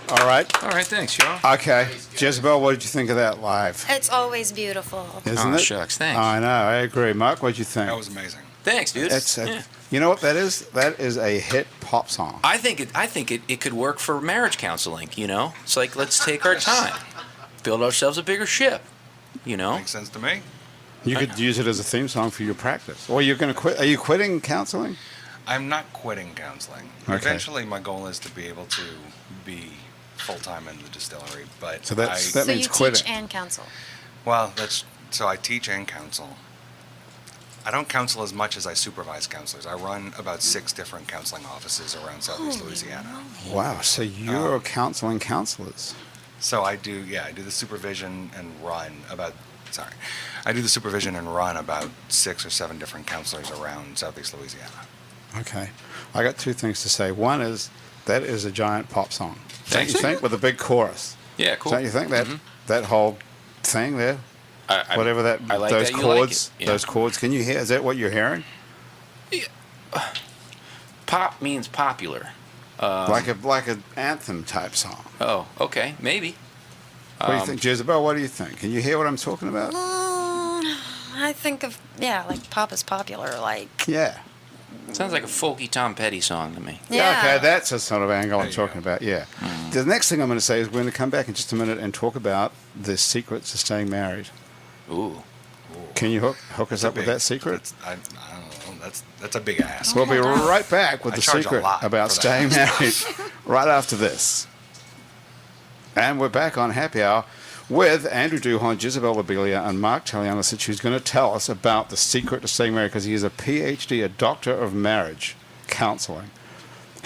Speaker 1: All right.
Speaker 2: All right, thanks, y'all.
Speaker 1: Okay. Jezebel, what did you think of that live?
Speaker 4: It's always beautiful.
Speaker 1: Isn't
Speaker 2: Oh,
Speaker 1: it?
Speaker 2: shucks, thanks.
Speaker 1: I know. I agree. Mark, what did you think?
Speaker 3: That was amazing.
Speaker 2: Thanks, dude. Yeah.
Speaker 1: You know what that is? That is a hit pop song.
Speaker 2: I think it could work for marriage counseling, you know? It's like, let's take our time. Build ourselves a bigger ship, you know?
Speaker 3: Makes sense to me.
Speaker 1: You could use it as a theme song for your practice. Or you're going to quit. Are you quitting counseling?
Speaker 3: I'm not quitting counseling.
Speaker 1: Okay.
Speaker 3: Eventually, my goal is to be able to be full-time in the distillery. But
Speaker 1: So that
Speaker 4: So
Speaker 1: means
Speaker 4: you
Speaker 1: quitting.
Speaker 4: teach and counsel.
Speaker 3: So I teach and counsel. I don't counsel as much as I supervise counselors. I run about 6 different counseling offices around Southeast Louisiana.
Speaker 1: Wow. So you're counseling counselors.
Speaker 3: So I do the supervision and run about. I do the supervision and run about 6 or 7 different counselors around Southeast Louisiana.
Speaker 1: Okay. I got 2 things to say. One is that is a giant pop song.
Speaker 2: Thanks.
Speaker 1: Don't you think? With a big chorus.
Speaker 2: Yeah, cool.
Speaker 1: Don't you think that that whole thing there? Whatever that,
Speaker 2: I like
Speaker 1: those
Speaker 2: that you
Speaker 1: chords,
Speaker 2: like it. Yeah.
Speaker 1: those chords. Can you hear? Is that what you're hearing?
Speaker 2: Pop means popular.
Speaker 1: Like an anthem type song.
Speaker 2: Oh, okay, maybe.
Speaker 1: What do you think, Jezebel? What do you think? Can you hear what I'm talking about?
Speaker 4: I think of, like pop is popular, like,
Speaker 1: Yeah.
Speaker 2: Sounds like a folky Tom Petty song to me.
Speaker 4: yeah.
Speaker 1: Okay, that's the sort of angle I'm
Speaker 3: There you
Speaker 1: talking
Speaker 3: go.
Speaker 1: about. Yeah. The next thing I'm going to say is we're going to come back in just a minute and talk about the secrets to staying married.
Speaker 2: Ooh.
Speaker 1: Can you hook us up with that secret?
Speaker 3: I don't know. That's a big ask.
Speaker 1: We'll be
Speaker 4: Oh my God.
Speaker 1: right back with
Speaker 3: I
Speaker 1: the
Speaker 3: charge a
Speaker 1: secret
Speaker 3: lot
Speaker 1: about
Speaker 3: for
Speaker 1: staying
Speaker 3: that.
Speaker 1: married right after this. And we're back on Happy Hour with Andrew Duhon, Jezebel Lobelia, and Mark Taliancich, who's going to tell us about the secret to staying married because he is a Ph.D., a Doctor of Marriage Counseling.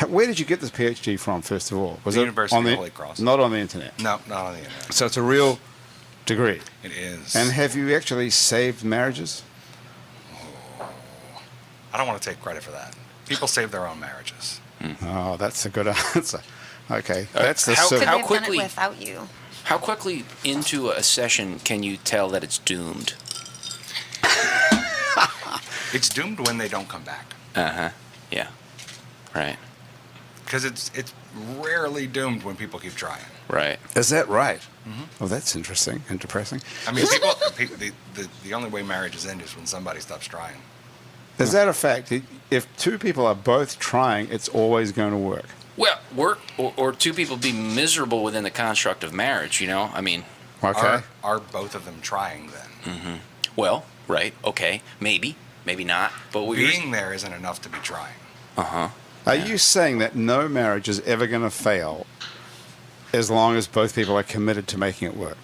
Speaker 1: Where did you get this Ph.D. from, first of all? Was
Speaker 3: The
Speaker 1: it
Speaker 3: University
Speaker 1: on
Speaker 3: of
Speaker 1: the,
Speaker 3: Holy Cross.
Speaker 1: Not on the internet.
Speaker 3: No, not on the internet.
Speaker 1: So it's a real degree.
Speaker 3: It is.
Speaker 1: And have you actually saved marriages?
Speaker 3: I don't want to take credit for that. People save their own marriages.
Speaker 1: Oh, that's a good answer. Okay, that's the
Speaker 2: how
Speaker 1: silver.
Speaker 4: Could
Speaker 2: How
Speaker 4: they've
Speaker 2: quickly-
Speaker 4: done it without you?
Speaker 2: How quickly into a session can you tell that it's doomed?
Speaker 3: It's doomed when they don't come back.
Speaker 2: Yeah. Right.
Speaker 3: Because it's rarely doomed when people keep trying.
Speaker 2: Right.
Speaker 1: Is that right? Oh, that's interesting and depressing.
Speaker 3: I mean, the only way marriages end is when somebody stops trying.
Speaker 1: Is that a fact? If 2 people are both trying, it's always going to work.
Speaker 2: Well, work or two people be miserable within the construct of marriage, you know? I mean,
Speaker 1: Okay.
Speaker 3: Are both of them trying then?
Speaker 2: well, right, okay, maybe not. But what you're...
Speaker 3: Being there isn't enough to be trying.
Speaker 1: Are you saying that no marriage is ever going to fail as long as both people are committed to making it work?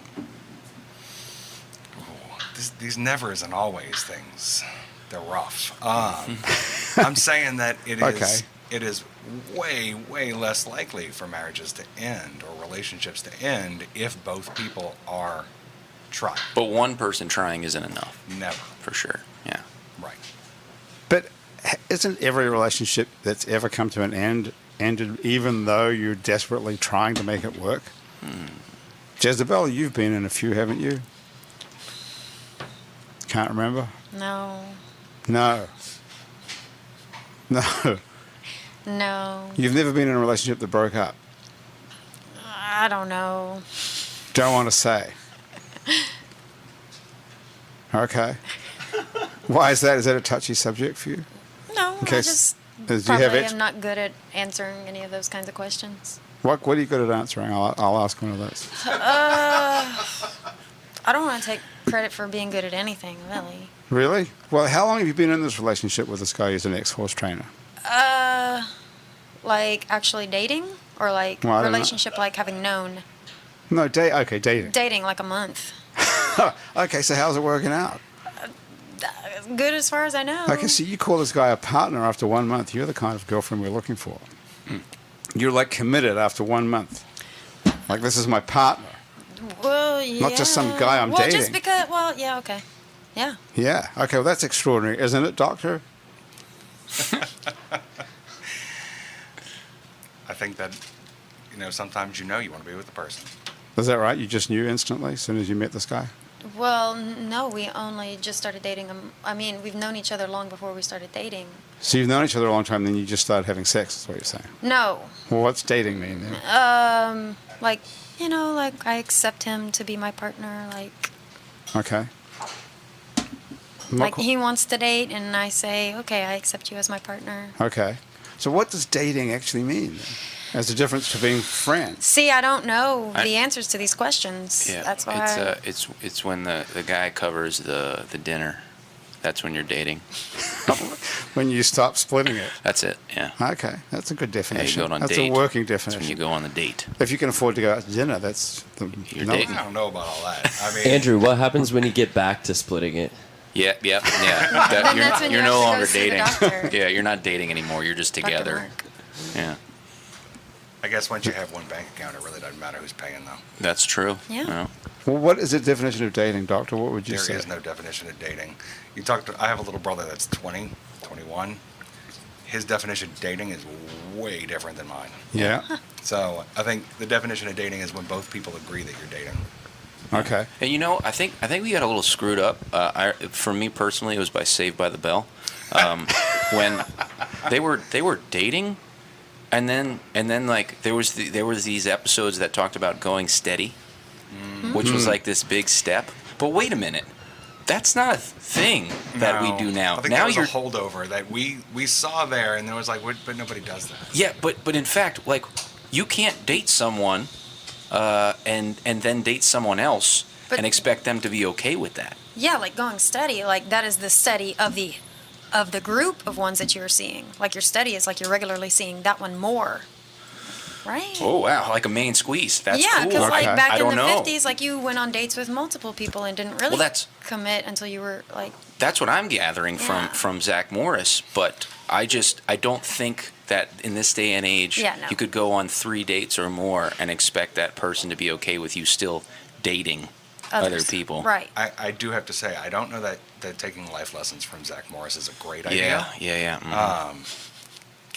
Speaker 3: These nevers and always things, they're rough. I'm saying that
Speaker 1: Okay.
Speaker 3: it is way, way less likely for marriages to end or relationships to end if both people are trying.
Speaker 2: But one person trying isn't enough,
Speaker 3: Never.
Speaker 2: for sure, yeah.
Speaker 3: Right.
Speaker 1: But isn't every relationship that's ever come to an end ended even though you're desperately trying to make it work? Jezebel, you've been in a few, haven't you? Can't remember?
Speaker 4: No.
Speaker 1: No. No.
Speaker 4: No.
Speaker 1: You've never been in a relationship that broke up?
Speaker 4: I don't know.
Speaker 1: Don't want to say. Okay. Why is that? Is that a touchy subject for you?
Speaker 4: No,
Speaker 1: In
Speaker 4: I
Speaker 1: case-
Speaker 4: just
Speaker 1: do you
Speaker 4: probably
Speaker 1: have
Speaker 4: am not good at answering any of those kinds of questions.
Speaker 1: What are you good at answering? I'll ask one of those.
Speaker 4: I don't want to take credit for being good at anything, really.
Speaker 1: Really? Well, how long have you been in this relationship with this guy who's an ex-horse trainer?
Speaker 4: Like actually dating, or like
Speaker 1: Well, I don't know.
Speaker 4: relationship, like having known.
Speaker 1: No, okay, dating.
Speaker 4: Dating like a month.
Speaker 1: Okay, so how's it working out?
Speaker 4: Good as far as I know.
Speaker 1: Okay, so you call this guy a partner after 1 month. You're the kind of girlfriend we're looking for. You're like committed after 1 month. Like, this is my partner.
Speaker 4: Well, yeah.
Speaker 1: Not just some guy I'm
Speaker 4: well,
Speaker 1: dating.
Speaker 4: just because. Well, yeah. Okay. Yeah.
Speaker 1: Yeah. Okay, well, that's extraordinary, isn't it, Doctor?
Speaker 3: I think that, sometimes you want to be with the person.
Speaker 1: Is that right? You just knew instantly as soon as you met this guy?
Speaker 4: Well, no, we only just started dating. I mean, we've known each other long before we started dating.
Speaker 1: So you've known each other a long time, then you just started having sex, is what you're saying?
Speaker 4: No.
Speaker 1: Well, what's dating mean then?
Speaker 4: Like, like I accept him to be my partner. Like,
Speaker 1: Okay.
Speaker 4: like he wants to date, and I say, okay, I accept you as my partner.
Speaker 1: Okay. So what does dating actually mean then? As a difference to being friends?
Speaker 4: See, I don't know the answers to these questions.
Speaker 2: Yeah,
Speaker 4: That's why.
Speaker 2: it's when the guy covers the dinner. That's when you're dating.
Speaker 1: When you stop splitting it.
Speaker 2: That's it. Yeah.
Speaker 1: Okay, that's a good definition.
Speaker 2: going on
Speaker 1: That's
Speaker 2: date.
Speaker 1: a working
Speaker 2: That's when
Speaker 1: definition.
Speaker 2: you go on the date.
Speaker 1: If you can afford to go out to dinner, that's
Speaker 2: You're
Speaker 1: no-
Speaker 2: dating.
Speaker 3: I don't know about all that. I mean,
Speaker 7: Andrew, what happens when you get back to splitting it?
Speaker 2: Yeah. That,
Speaker 4: Then that's when
Speaker 2: you're
Speaker 4: you
Speaker 2: no
Speaker 4: have to go
Speaker 2: longer
Speaker 4: see the
Speaker 2: dating.
Speaker 4: doctor.
Speaker 2: Yeah, you're not dating anymore. You're just
Speaker 4: Dr.
Speaker 2: together.
Speaker 4: Mark.
Speaker 2: Yeah,
Speaker 3: I guess once you have one bank account, it really doesn't matter who's paying, though.
Speaker 2: that's true.
Speaker 4: Yeah.
Speaker 1: Well, what is the definition of dating, Doctor? What would you
Speaker 3: There
Speaker 1: say?
Speaker 3: is no definition of dating. I have a little brother that's 20, 21. His definition of dating is way different than mine.
Speaker 1: Yeah.
Speaker 3: So I think the definition of dating is when both people agree that you're dating.
Speaker 1: Okay.
Speaker 2: And I think we got a little screwed up. For me personally, it was by Saved by the Bell, when they were dating, and then like there was these episodes that talked about going steady, which was like this big step. But wait a minute, that's not a thing that we do now.
Speaker 3: I think
Speaker 2: now
Speaker 3: that was
Speaker 2: you're
Speaker 3: a holdover that we saw there, and there was like, but nobody does that.
Speaker 2: yeah, but in fact, like you can't date someone, and then date someone else
Speaker 4: But-
Speaker 2: and expect them to be okay with that.
Speaker 4: Yeah, like going steady. Like that is the steady of the group of ones that you're seeing. Like your steady is like you're regularly seeing that one more. Right?
Speaker 2: Oh wow, like a main squeeze. That's
Speaker 4: yeah,
Speaker 2: cool.
Speaker 4: because like
Speaker 1: Okay.
Speaker 4: back
Speaker 2: I
Speaker 4: in
Speaker 2: don't
Speaker 4: the
Speaker 2: know.
Speaker 4: 50s, like you went on dates with multiple people and didn't really commit until you were like.
Speaker 2: That's what I'm gathering
Speaker 4: Yeah.
Speaker 2: from Zach Morris, but I don't think that in this day and age
Speaker 4: Yeah, no.
Speaker 2: you could go on 3 dates or more and expect that person to be okay with you still dating other
Speaker 4: Others.
Speaker 2: people.
Speaker 4: Right.
Speaker 3: I do have to say, I don't know that taking life lessons from Zach Morris is a great idea.
Speaker 2: Yeah. Mhm.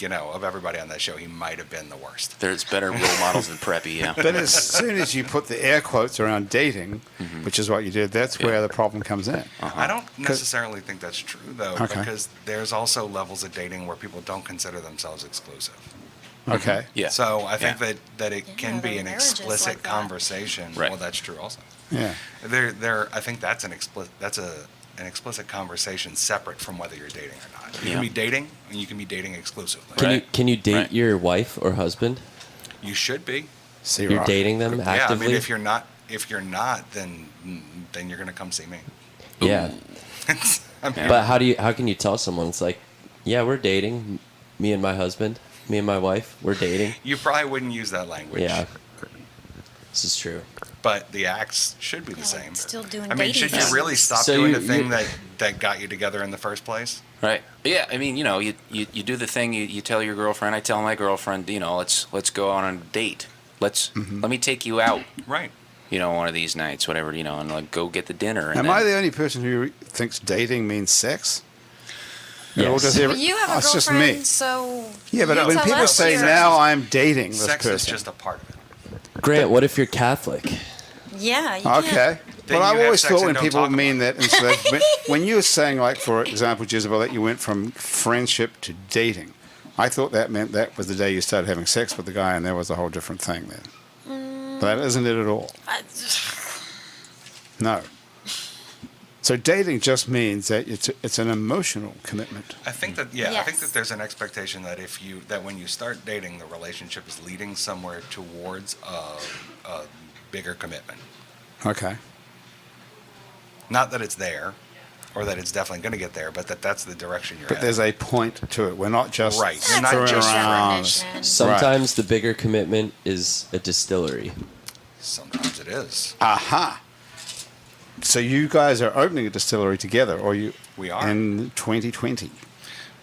Speaker 3: Of everybody on that show, he might have been the worst.
Speaker 2: There's better role models than Preppy, yeah.
Speaker 1: But as soon as you put the air quotes around dating, which is what you did, that's
Speaker 2: Yeah.
Speaker 1: where the problem comes in.
Speaker 3: I don't necessarily think that's true, though,
Speaker 1: Okay.
Speaker 3: because there's also levels of dating where people don't consider themselves exclusive.
Speaker 1: Okay.
Speaker 2: Yeah.
Speaker 3: So I think
Speaker 2: Yeah.
Speaker 3: that it can be
Speaker 4: there are
Speaker 3: an
Speaker 4: marriages
Speaker 3: explicit
Speaker 4: like that.
Speaker 3: conversation.
Speaker 2: Right.
Speaker 3: Well, that's true also.
Speaker 1: Yeah.
Speaker 3: I think that's an explicit. That's a an explicit conversation separate from whether you're dating or not. You
Speaker 2: Yeah.
Speaker 3: can be dating, and you can be dating exclusively.
Speaker 7: Can you date
Speaker 2: Right.
Speaker 7: your wife or husband?
Speaker 3: You should be.
Speaker 1: See,
Speaker 7: You're
Speaker 1: right.
Speaker 7: dating them
Speaker 3: Yeah, I
Speaker 7: actively?
Speaker 3: mean, if you're not, then you're gonna come see me.
Speaker 7: Yeah.
Speaker 3: I mean,
Speaker 7: But how can you tell someone it's like, yeah, we're dating, me and my husband, me and my wife, we're dating.
Speaker 3: you probably wouldn't use that language.
Speaker 7: Yeah. This is true.
Speaker 3: But the acts should be the
Speaker 4: Yeah,
Speaker 3: same.
Speaker 4: still doing
Speaker 3: I mean,
Speaker 4: dating
Speaker 3: should you
Speaker 4: things.
Speaker 3: really stop
Speaker 7: So
Speaker 3: doing
Speaker 7: you-
Speaker 3: the thing
Speaker 7: you-
Speaker 3: that got you together in the first place?
Speaker 2: Right. Yeah. I mean, you do the thing. You tell your girlfriend. I tell my girlfriend. Let's go on a date. Let me take you out.
Speaker 3: Right.
Speaker 2: One of these nights, whatever. And like go get the dinner. And
Speaker 1: Am
Speaker 2: then,
Speaker 1: I the only person who thinks dating means sex?
Speaker 7: Yes.
Speaker 1: Or does
Speaker 4: But you have a
Speaker 1: it's just
Speaker 4: girlfriend,
Speaker 1: me.
Speaker 4: so
Speaker 1: Yeah, but
Speaker 4: you
Speaker 1: when
Speaker 4: tell
Speaker 1: people
Speaker 4: us
Speaker 1: say
Speaker 4: yours.
Speaker 1: now I'm dating this
Speaker 3: Sex
Speaker 1: person.
Speaker 3: is just a part of it.
Speaker 7: Grant, what if you're Catholic?
Speaker 4: Yeah, you can't.
Speaker 1: Okay.
Speaker 3: Then
Speaker 1: Well, I've
Speaker 3: you have
Speaker 1: always
Speaker 3: sex
Speaker 1: thought
Speaker 3: and
Speaker 1: when
Speaker 3: don't
Speaker 1: people
Speaker 3: talk
Speaker 1: mean that, instead of, when you were saying, like, for example, Jezebel, that you went from friendship to dating, I thought that meant that was the day you started having sex with the guy, and that was a whole different thing then. That isn't it at all. No. So dating just means that it's an emotional commitment.
Speaker 3: I think that I think
Speaker 4: Yes.
Speaker 3: that there's an expectation that that when you start dating, the relationship is leading somewhere towards a bigger commitment.
Speaker 1: Okay.
Speaker 3: Not that it's there, or that it's definitely going to get there, but that's the direction you're
Speaker 1: But
Speaker 3: at.
Speaker 1: there's a point to it. We're not just
Speaker 3: Right. You're
Speaker 4: That's
Speaker 3: not
Speaker 4: a
Speaker 3: just
Speaker 4: good
Speaker 1: around.
Speaker 4: definition.
Speaker 7: Sometimes the bigger commitment is a distillery.
Speaker 3: Sometimes it is.
Speaker 1: Aha. So you guys are opening a distillery together, or you?
Speaker 3: We are.
Speaker 1: In 2020,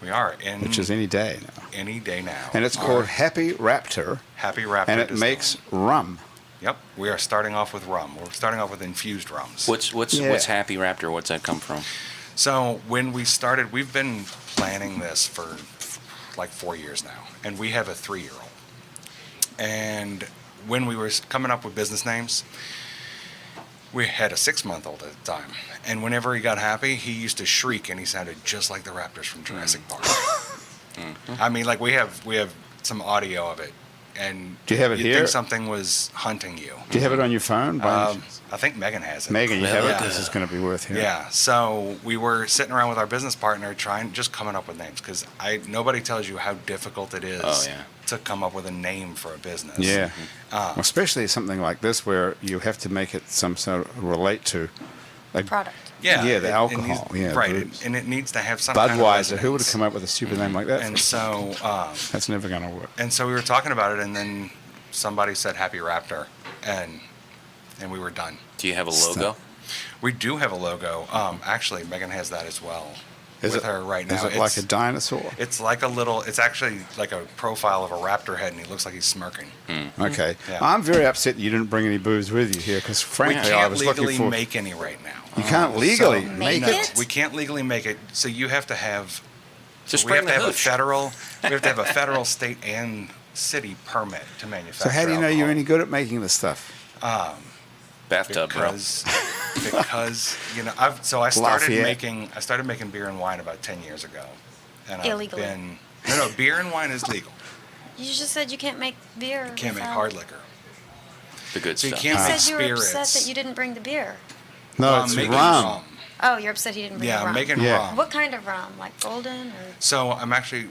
Speaker 3: We are
Speaker 1: which is any day now.
Speaker 3: any day now.
Speaker 1: And it's called Happy Raptor,
Speaker 3: Happy Raptor.
Speaker 1: and it
Speaker 3: Distillery.
Speaker 1: makes rum.
Speaker 3: Yep. We are starting off with rum. We're starting off with infused rums.
Speaker 2: what's
Speaker 1: Yeah.
Speaker 2: Happy Raptor? What's that come from?
Speaker 3: So when we started, we've been planning this for like 4 years now, and we have a 3-year-old. And when we were coming up with business names, we had a 6-month-old at the time, and whenever he got happy, he used to shriek, and he sounded just like the raptors from Jurassic Park. I mean, like we have some audio of it, and
Speaker 1: Do you have it
Speaker 3: you'd
Speaker 1: here?
Speaker 3: think something was hunting you.
Speaker 1: Do you have it on your phone? By any chance?
Speaker 3: I think Megan has it.
Speaker 1: Megan, you have it?
Speaker 3: Yeah.
Speaker 1: This is going to be worth hearing.
Speaker 3: Yeah, so we were sitting around with our business partner just coming up with names, because nobody tells you how difficult it is
Speaker 2: Oh, yeah.
Speaker 3: to come up with a name for a business.
Speaker 1: Yeah.
Speaker 3: Uh,
Speaker 1: Well, especially something like this where you have to make it some sort of relate to. Like
Speaker 4: Product.
Speaker 3: yeah,
Speaker 1: Yeah, the
Speaker 3: it
Speaker 1: alcohol,
Speaker 3: needs-
Speaker 1: yeah,
Speaker 3: right,
Speaker 1: booze.
Speaker 3: and it needs to have some kind of
Speaker 1: Budweiser. Who would have
Speaker 3: resonance.
Speaker 1: come up with a stupid name like that?
Speaker 3: And so,
Speaker 1: That's never going to work.
Speaker 3: and so we were talking about it, and then somebody said Happy Raptor, and we were done.
Speaker 2: Do you have a logo?
Speaker 3: We do have a logo. Actually, Megan has that as well
Speaker 1: Is
Speaker 3: with
Speaker 1: it,
Speaker 3: her right now.
Speaker 1: is it like a dinosaur?
Speaker 3: It's like a little. It's actually like a profile of a raptor head, and he looks like he's smirking.
Speaker 1: Okay.
Speaker 3: Yeah.
Speaker 1: I'm very upset that you didn't bring any booze with you here because,
Speaker 3: We
Speaker 1: frankly, I
Speaker 3: can't
Speaker 1: was looking
Speaker 3: legally
Speaker 1: for.
Speaker 3: make any right now.
Speaker 1: You can't legally
Speaker 3: So-
Speaker 1: make
Speaker 4: Make
Speaker 1: it.
Speaker 4: it?
Speaker 3: We can't legally make it. So you have to have.
Speaker 2: Just
Speaker 3: we have
Speaker 2: bring
Speaker 3: to
Speaker 2: the
Speaker 3: have a
Speaker 2: hooch.
Speaker 3: federal. We have to have a federal, state, and city permit to manufacture.
Speaker 1: So how do you know you're
Speaker 3: alcohol.
Speaker 1: any good at making this stuff?
Speaker 2: Bathtub, bro.
Speaker 3: Because I started
Speaker 1: Lafayette.
Speaker 3: making beer and wine about 10 years ago, and
Speaker 4: Illegally.
Speaker 3: I've been no beer and wine is legal.
Speaker 4: You just said you can't make beer.
Speaker 3: You can't make
Speaker 4: without-
Speaker 3: hard liquor.
Speaker 2: The good
Speaker 3: So you
Speaker 2: stuff.
Speaker 3: can't
Speaker 4: You
Speaker 3: make
Speaker 4: said you were upset
Speaker 3: spirits.
Speaker 4: that you didn't bring the beer.
Speaker 1: No,
Speaker 3: I'm
Speaker 1: it's
Speaker 3: making
Speaker 1: rum.
Speaker 4: Oh, you're upset he didn't bring the
Speaker 3: Yeah,
Speaker 4: rum.
Speaker 3: I'm making
Speaker 1: Yeah.
Speaker 3: rum.
Speaker 4: What kind of rum? Like golden or?
Speaker 3: So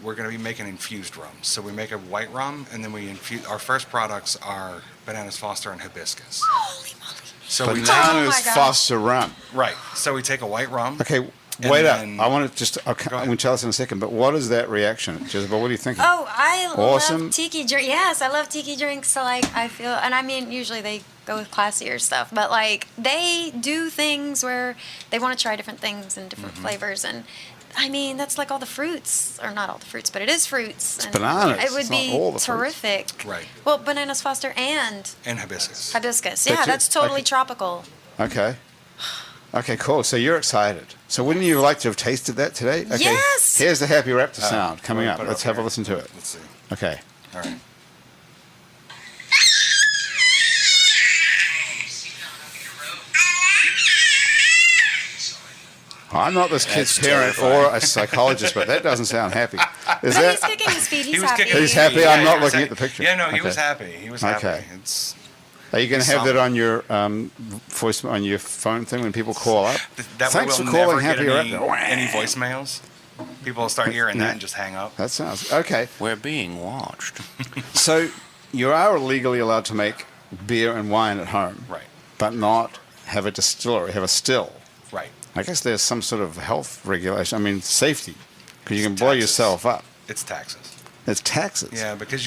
Speaker 3: we're going to be making infused rums. So we make a white rum, and then we infuse. Our first products are Bananas Foster and Hibiscus.
Speaker 4: Holy moly!
Speaker 3: So we
Speaker 1: Bananas
Speaker 4: Oh my gosh.
Speaker 1: Foster rum.
Speaker 3: right. So we take a white rum.
Speaker 1: Okay,
Speaker 3: And
Speaker 1: wait up.
Speaker 3: then-
Speaker 1: I want to just. Okay,
Speaker 3: Go
Speaker 1: I'm
Speaker 3: ahead.
Speaker 1: going to tell us in a second, but what is that reaction, Jezebel? What are you thinking?
Speaker 4: Oh, I
Speaker 1: Awesome.
Speaker 4: love tiki drink. Yes, I love tiki drinks. So like, I feel, and I mean, usually they go with classier stuff, but like they do things where they want to try different things and different
Speaker 3: Mm-hmm.
Speaker 4: flavors, and I mean that's like all the fruits, or not all the fruits, but it is fruits. and
Speaker 1: bananas.
Speaker 4: It would
Speaker 1: It's not
Speaker 4: be
Speaker 1: all the fruits.
Speaker 4: terrific.
Speaker 3: Right.
Speaker 4: Well, Bananas Foster and
Speaker 3: And hibiscus.
Speaker 4: Hibiscus.
Speaker 1: But
Speaker 4: Yeah,
Speaker 1: you-
Speaker 4: that's totally
Speaker 1: okay.
Speaker 4: tropical.
Speaker 1: Okay. Okay, cool. So you're excited. So wouldn't you like to have tasted that today? Okay.
Speaker 4: Yes!
Speaker 1: Here's the Happy Raptor sound coming
Speaker 3: Let me
Speaker 1: up.
Speaker 3: put it
Speaker 1: Let's
Speaker 3: up
Speaker 1: have a
Speaker 3: here.
Speaker 1: listen to it.
Speaker 3: Let's see.
Speaker 1: Okay.
Speaker 3: All right.
Speaker 1: I'm not this kid's
Speaker 2: That's
Speaker 1: parent
Speaker 2: terrifying.
Speaker 1: or a psychologist, but that doesn't sound happy. Is
Speaker 4: But
Speaker 1: that?
Speaker 4: he's kicking his feet. He's
Speaker 3: He was
Speaker 4: happy.
Speaker 3: kicking
Speaker 1: He's happy? I'm
Speaker 3: he
Speaker 1: not
Speaker 3: was
Speaker 1: looking
Speaker 3: ha-
Speaker 1: at the picture.
Speaker 3: Yeah, no, he was
Speaker 1: Okay.
Speaker 3: happy. He was happy.
Speaker 1: Okay.
Speaker 3: It's
Speaker 1: Are you going to have that on your voice on your phone thing when people call up?
Speaker 3: That way
Speaker 1: Thanks for
Speaker 3: we'll
Speaker 1: calling
Speaker 3: never
Speaker 1: Happy
Speaker 3: get
Speaker 1: Raptor.
Speaker 3: any voicemails. People will start hearing that and just hang up.
Speaker 1: That sounds okay.
Speaker 2: We're being watched.
Speaker 1: So you are legally allowed to make beer and wine at home,
Speaker 3: Right.
Speaker 1: but not have a distillery, have a still.
Speaker 3: Right.
Speaker 1: I guess there's some sort of health regulation. I mean, safety, because you can
Speaker 3: It's
Speaker 1: blow
Speaker 3: taxes.
Speaker 1: yourself up.
Speaker 3: It's taxes.
Speaker 1: It's taxes.
Speaker 3: Yeah, because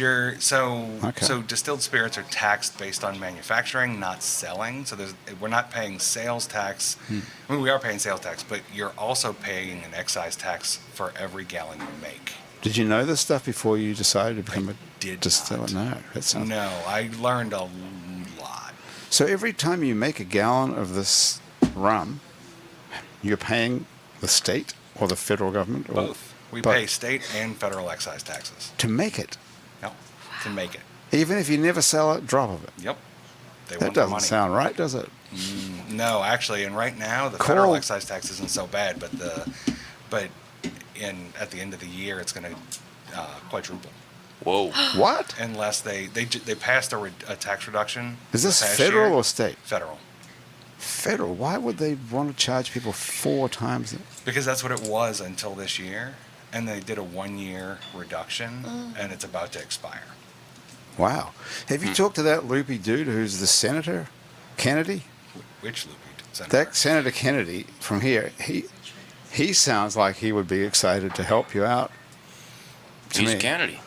Speaker 3: so distilled spirits are taxed based on manufacturing, not selling. So we're not paying sales tax. I mean, we are paying sales tax, but you're also paying an excise tax for every gallon you make.
Speaker 1: Did you know this stuff before you decided to become a
Speaker 3: did
Speaker 1: distiller?
Speaker 3: not.
Speaker 1: No. That sounds...
Speaker 3: No, I learned a lot.
Speaker 1: So every time you make a gallon of this rum, you're paying the state or the federal government? Or
Speaker 3: Both. We
Speaker 1: both
Speaker 3: pay state and federal excise taxes.
Speaker 1: to make it,
Speaker 3: No, to make it.
Speaker 1: even if you never sell a drop of it.
Speaker 3: Yep. They
Speaker 1: That
Speaker 3: want the
Speaker 1: doesn't
Speaker 3: money.
Speaker 1: sound right, does it?
Speaker 3: No, actually, and right now the
Speaker 1: Cool.
Speaker 3: federal excise tax isn't so bad, but at the end of the year it's going to quadruple
Speaker 2: Whoa.
Speaker 1: What?
Speaker 3: unless they passed a tax reduction.
Speaker 1: Is this
Speaker 3: past
Speaker 1: federal
Speaker 3: year.
Speaker 1: or state?
Speaker 3: Federal?
Speaker 1: Federal. Why would they want to charge people 4 times that?
Speaker 3: Because that's what it was until this year, and they did a 1-year reduction, and it's about to expire.
Speaker 1: Wow. Have you talked to that loopy dude who's the senator, Kennedy?
Speaker 3: Which loopy senator?
Speaker 1: That Senator Kennedy from here, he sounds like he would be excited to help you out. To
Speaker 2: He's
Speaker 1: me.
Speaker 2: Kennedy.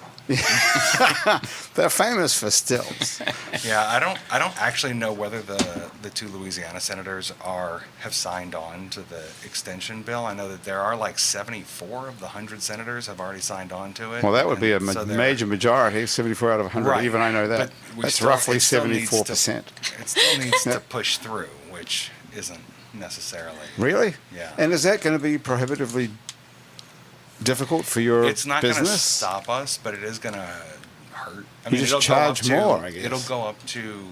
Speaker 1: They're famous for stills.
Speaker 3: Yeah, I don't actually know whether the 2 Louisiana senators have signed on to the extension bill. I know that there are like 74 of the 100 senators have already signed on to it.
Speaker 1: Well, that would be a
Speaker 3: And so they're-
Speaker 1: major majority, 74 out of 100.
Speaker 3: Right.
Speaker 1: Even I know that.
Speaker 3: But we
Speaker 1: That's
Speaker 3: still-
Speaker 1: roughly
Speaker 3: it still needs to-
Speaker 1: 74%.
Speaker 3: It still needs to push through, which isn't necessarily.
Speaker 1: Really?
Speaker 3: Yeah.
Speaker 1: And is that going to be prohibitively difficult for your
Speaker 3: It's not going to
Speaker 1: business?
Speaker 3: stop us, but it is going to hurt. I
Speaker 1: You just
Speaker 3: it'll go
Speaker 1: charge
Speaker 3: up to-
Speaker 1: more, I guess.
Speaker 3: It'll go up to,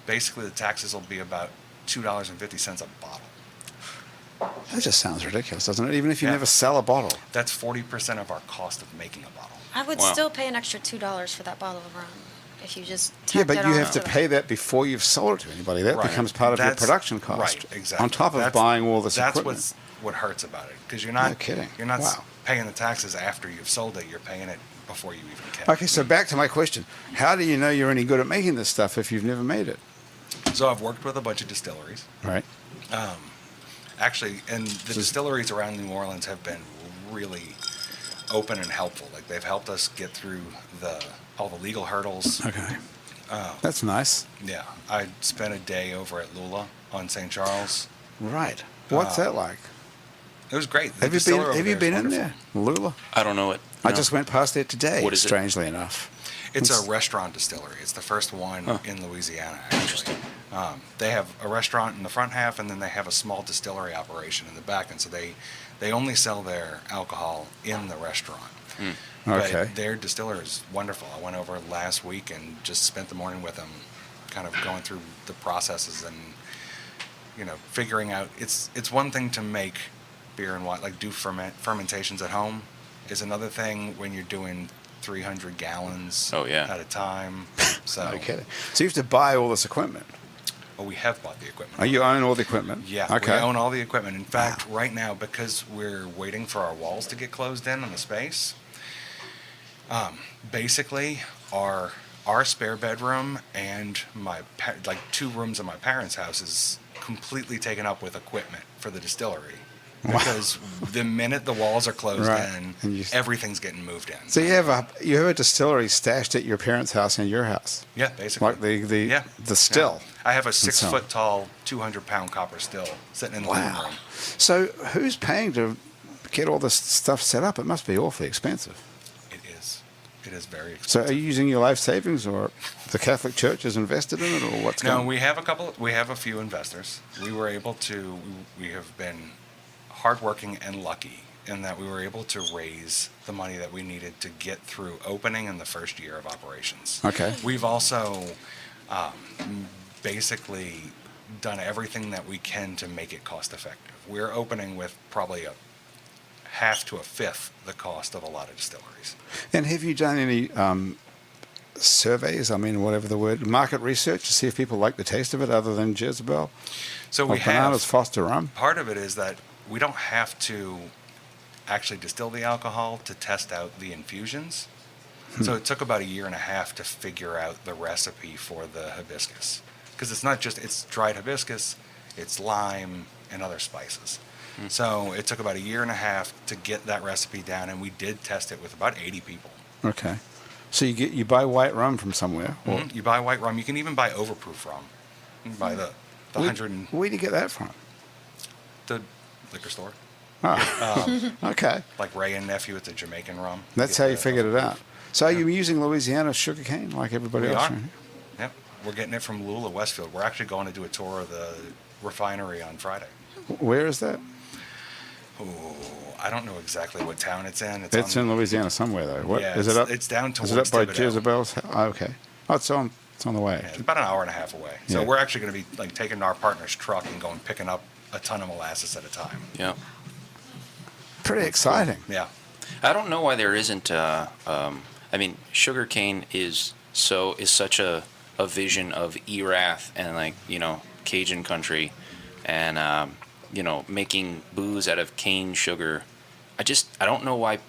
Speaker 3: basically the taxes will be about $2.50 a bottle.
Speaker 1: That just sounds ridiculous, doesn't it? Even if you
Speaker 3: Yeah.
Speaker 1: never sell a bottle.
Speaker 3: That's 40% of our cost of making a bottle.
Speaker 4: I would
Speaker 2: Wow.
Speaker 4: still pay an extra $2 for that bottle of rum if you just
Speaker 1: Yeah,
Speaker 4: tacked
Speaker 1: but
Speaker 4: it
Speaker 1: you
Speaker 4: on
Speaker 1: have to pay that before you've sold it to anybody. That
Speaker 3: Right.
Speaker 1: becomes part of your
Speaker 3: That's-
Speaker 1: production cost.
Speaker 3: Right, exactly.
Speaker 1: On top of
Speaker 3: That's-
Speaker 1: buying all this
Speaker 3: that's
Speaker 1: equipment.
Speaker 3: what hurts about it, because you're not
Speaker 1: No kidding.
Speaker 3: You're not
Speaker 1: Wow.
Speaker 3: paying the taxes after you've sold it. You're paying it before you even can.
Speaker 1: Okay, so back to my question. How do you know you're any good at making this stuff if you've never made it?
Speaker 3: So I've worked with a bunch of distilleries.
Speaker 1: Right?
Speaker 3: Actually, and the distilleries around New Orleans have been really open and helpful. Like, they've helped us get through all the legal hurdles.
Speaker 1: Okay. That's nice.
Speaker 3: Yeah, I spent a day over at Lula on St. Charles.
Speaker 1: Right. What's that like?
Speaker 3: It was great. The
Speaker 1: Have you
Speaker 3: distiller
Speaker 1: been?
Speaker 3: over
Speaker 1: Have you
Speaker 3: there is
Speaker 1: been in
Speaker 3: wonderful.
Speaker 1: there, Lula?
Speaker 2: I don't know it.
Speaker 1: I
Speaker 2: No.
Speaker 1: just went past there today.
Speaker 2: What is it?
Speaker 1: Strangely enough.
Speaker 3: It's a restaurant distillery. It's the first one in Louisiana, actually.
Speaker 2: Interesting.
Speaker 3: They have a restaurant in the front half, and then they have a small distillery operation in the back. And so they only sell their alcohol in the restaurant.
Speaker 1: Okay.
Speaker 3: But their distiller is wonderful. I went over last week and just spent the morning with them, kind of going through the processes and, figuring out. It's one thing to make beer and wine, like do fermentations at home. Is another thing when you're doing 300 gallons
Speaker 2: Oh, yeah.
Speaker 3: at a time. So,
Speaker 1: No kidding. So you have to buy all this equipment.
Speaker 3: well, we have bought the equipment.
Speaker 1: Oh, you own all the equipment?
Speaker 3: Yeah,
Speaker 1: Okay.
Speaker 3: we own all the equipment. In fact, right now, because we're waiting for our walls to get closed in on the space, basically our spare bedroom and my 2 rooms in my parents' house is completely taken up with equipment for the distillery. Because the minute the walls are closed
Speaker 1: Right.
Speaker 3: in,
Speaker 1: And you-
Speaker 3: everything's getting moved in.
Speaker 1: So you have a distillery stashed at your parents' house and your house,
Speaker 3: Yeah, basically.
Speaker 1: like the
Speaker 3: Yeah.
Speaker 1: still.
Speaker 3: Yeah. I have a
Speaker 1: so-
Speaker 3: 6-foot tall, 200-pound copper still sitting in the living
Speaker 1: Wow.
Speaker 3: room.
Speaker 1: So who's paying to get all this stuff set up? It must be awfully expensive.
Speaker 3: It is. It is very expensive.
Speaker 1: So are you using your life savings, or the Catholic Church has invested in it, or what's
Speaker 3: No,
Speaker 1: going?
Speaker 3: we have a few investors. We were able to, we have been hardworking and lucky in that we were able to raise the money that we needed to get through opening in the first year of operations.
Speaker 1: Okay.
Speaker 3: We've also basically done everything that we can to make it cost effective. We're opening with probably a half to a fifth the cost of a lot of distilleries.
Speaker 1: And have you done any surveys? I mean, whatever the word, market research to see if people like the taste of it other than Jezebel?
Speaker 3: So
Speaker 1: Like Bananas Foster rum?
Speaker 3: part of it is that we don't have to actually distill the alcohol to test out the infusions. So it took about a year and a half to figure out the recipe for the hibiscus. Because it's not just, it's dried hibiscus, it's lime and other spices. So it took about a year and a half to get that recipe down, and we did test it with about 80 people.
Speaker 1: Okay. So you buy white rum from somewhere? Or
Speaker 3: You buy white rum. You can even buy overproof rum. You can buy the 100 and
Speaker 1: where do you get that from?
Speaker 3: the liquor store.
Speaker 1: Oh, okay.
Speaker 3: Like Ray and Nephew, it's a Jamaican rum.
Speaker 1: That's
Speaker 3: get
Speaker 1: how you
Speaker 3: the
Speaker 1: figured it
Speaker 3: overproof.
Speaker 1: out. So are you using Louisiana sugarcane like everybody
Speaker 3: We
Speaker 1: else?
Speaker 3: are. Yep. We're getting it from Lula Westfield. We're actually going to do a tour of the refinery on Friday.
Speaker 1: Where is that?
Speaker 3: Oh, I don't know exactly what town it's in.
Speaker 1: It's in Louisiana somewhere, though. What,
Speaker 3: Yeah,
Speaker 1: is it up?
Speaker 3: it's down
Speaker 1: Is
Speaker 3: towards
Speaker 1: it up by
Speaker 3: Thibodeau.
Speaker 1: Jezebel's? Oh, okay. Oh, it's on the way.
Speaker 3: Yeah, it's about an hour and a half away. So
Speaker 1: Yeah.
Speaker 3: we're actually going to be like taking our partner's truck and going picking up a ton of molasses at a time.
Speaker 2: Yeah.
Speaker 1: Pretty exciting.
Speaker 3: Yeah.
Speaker 2: I don't know why there isn't. I mean, sugarcane is such a vision of Erath and Cajun country, and making booze out of cane sugar. I don't know why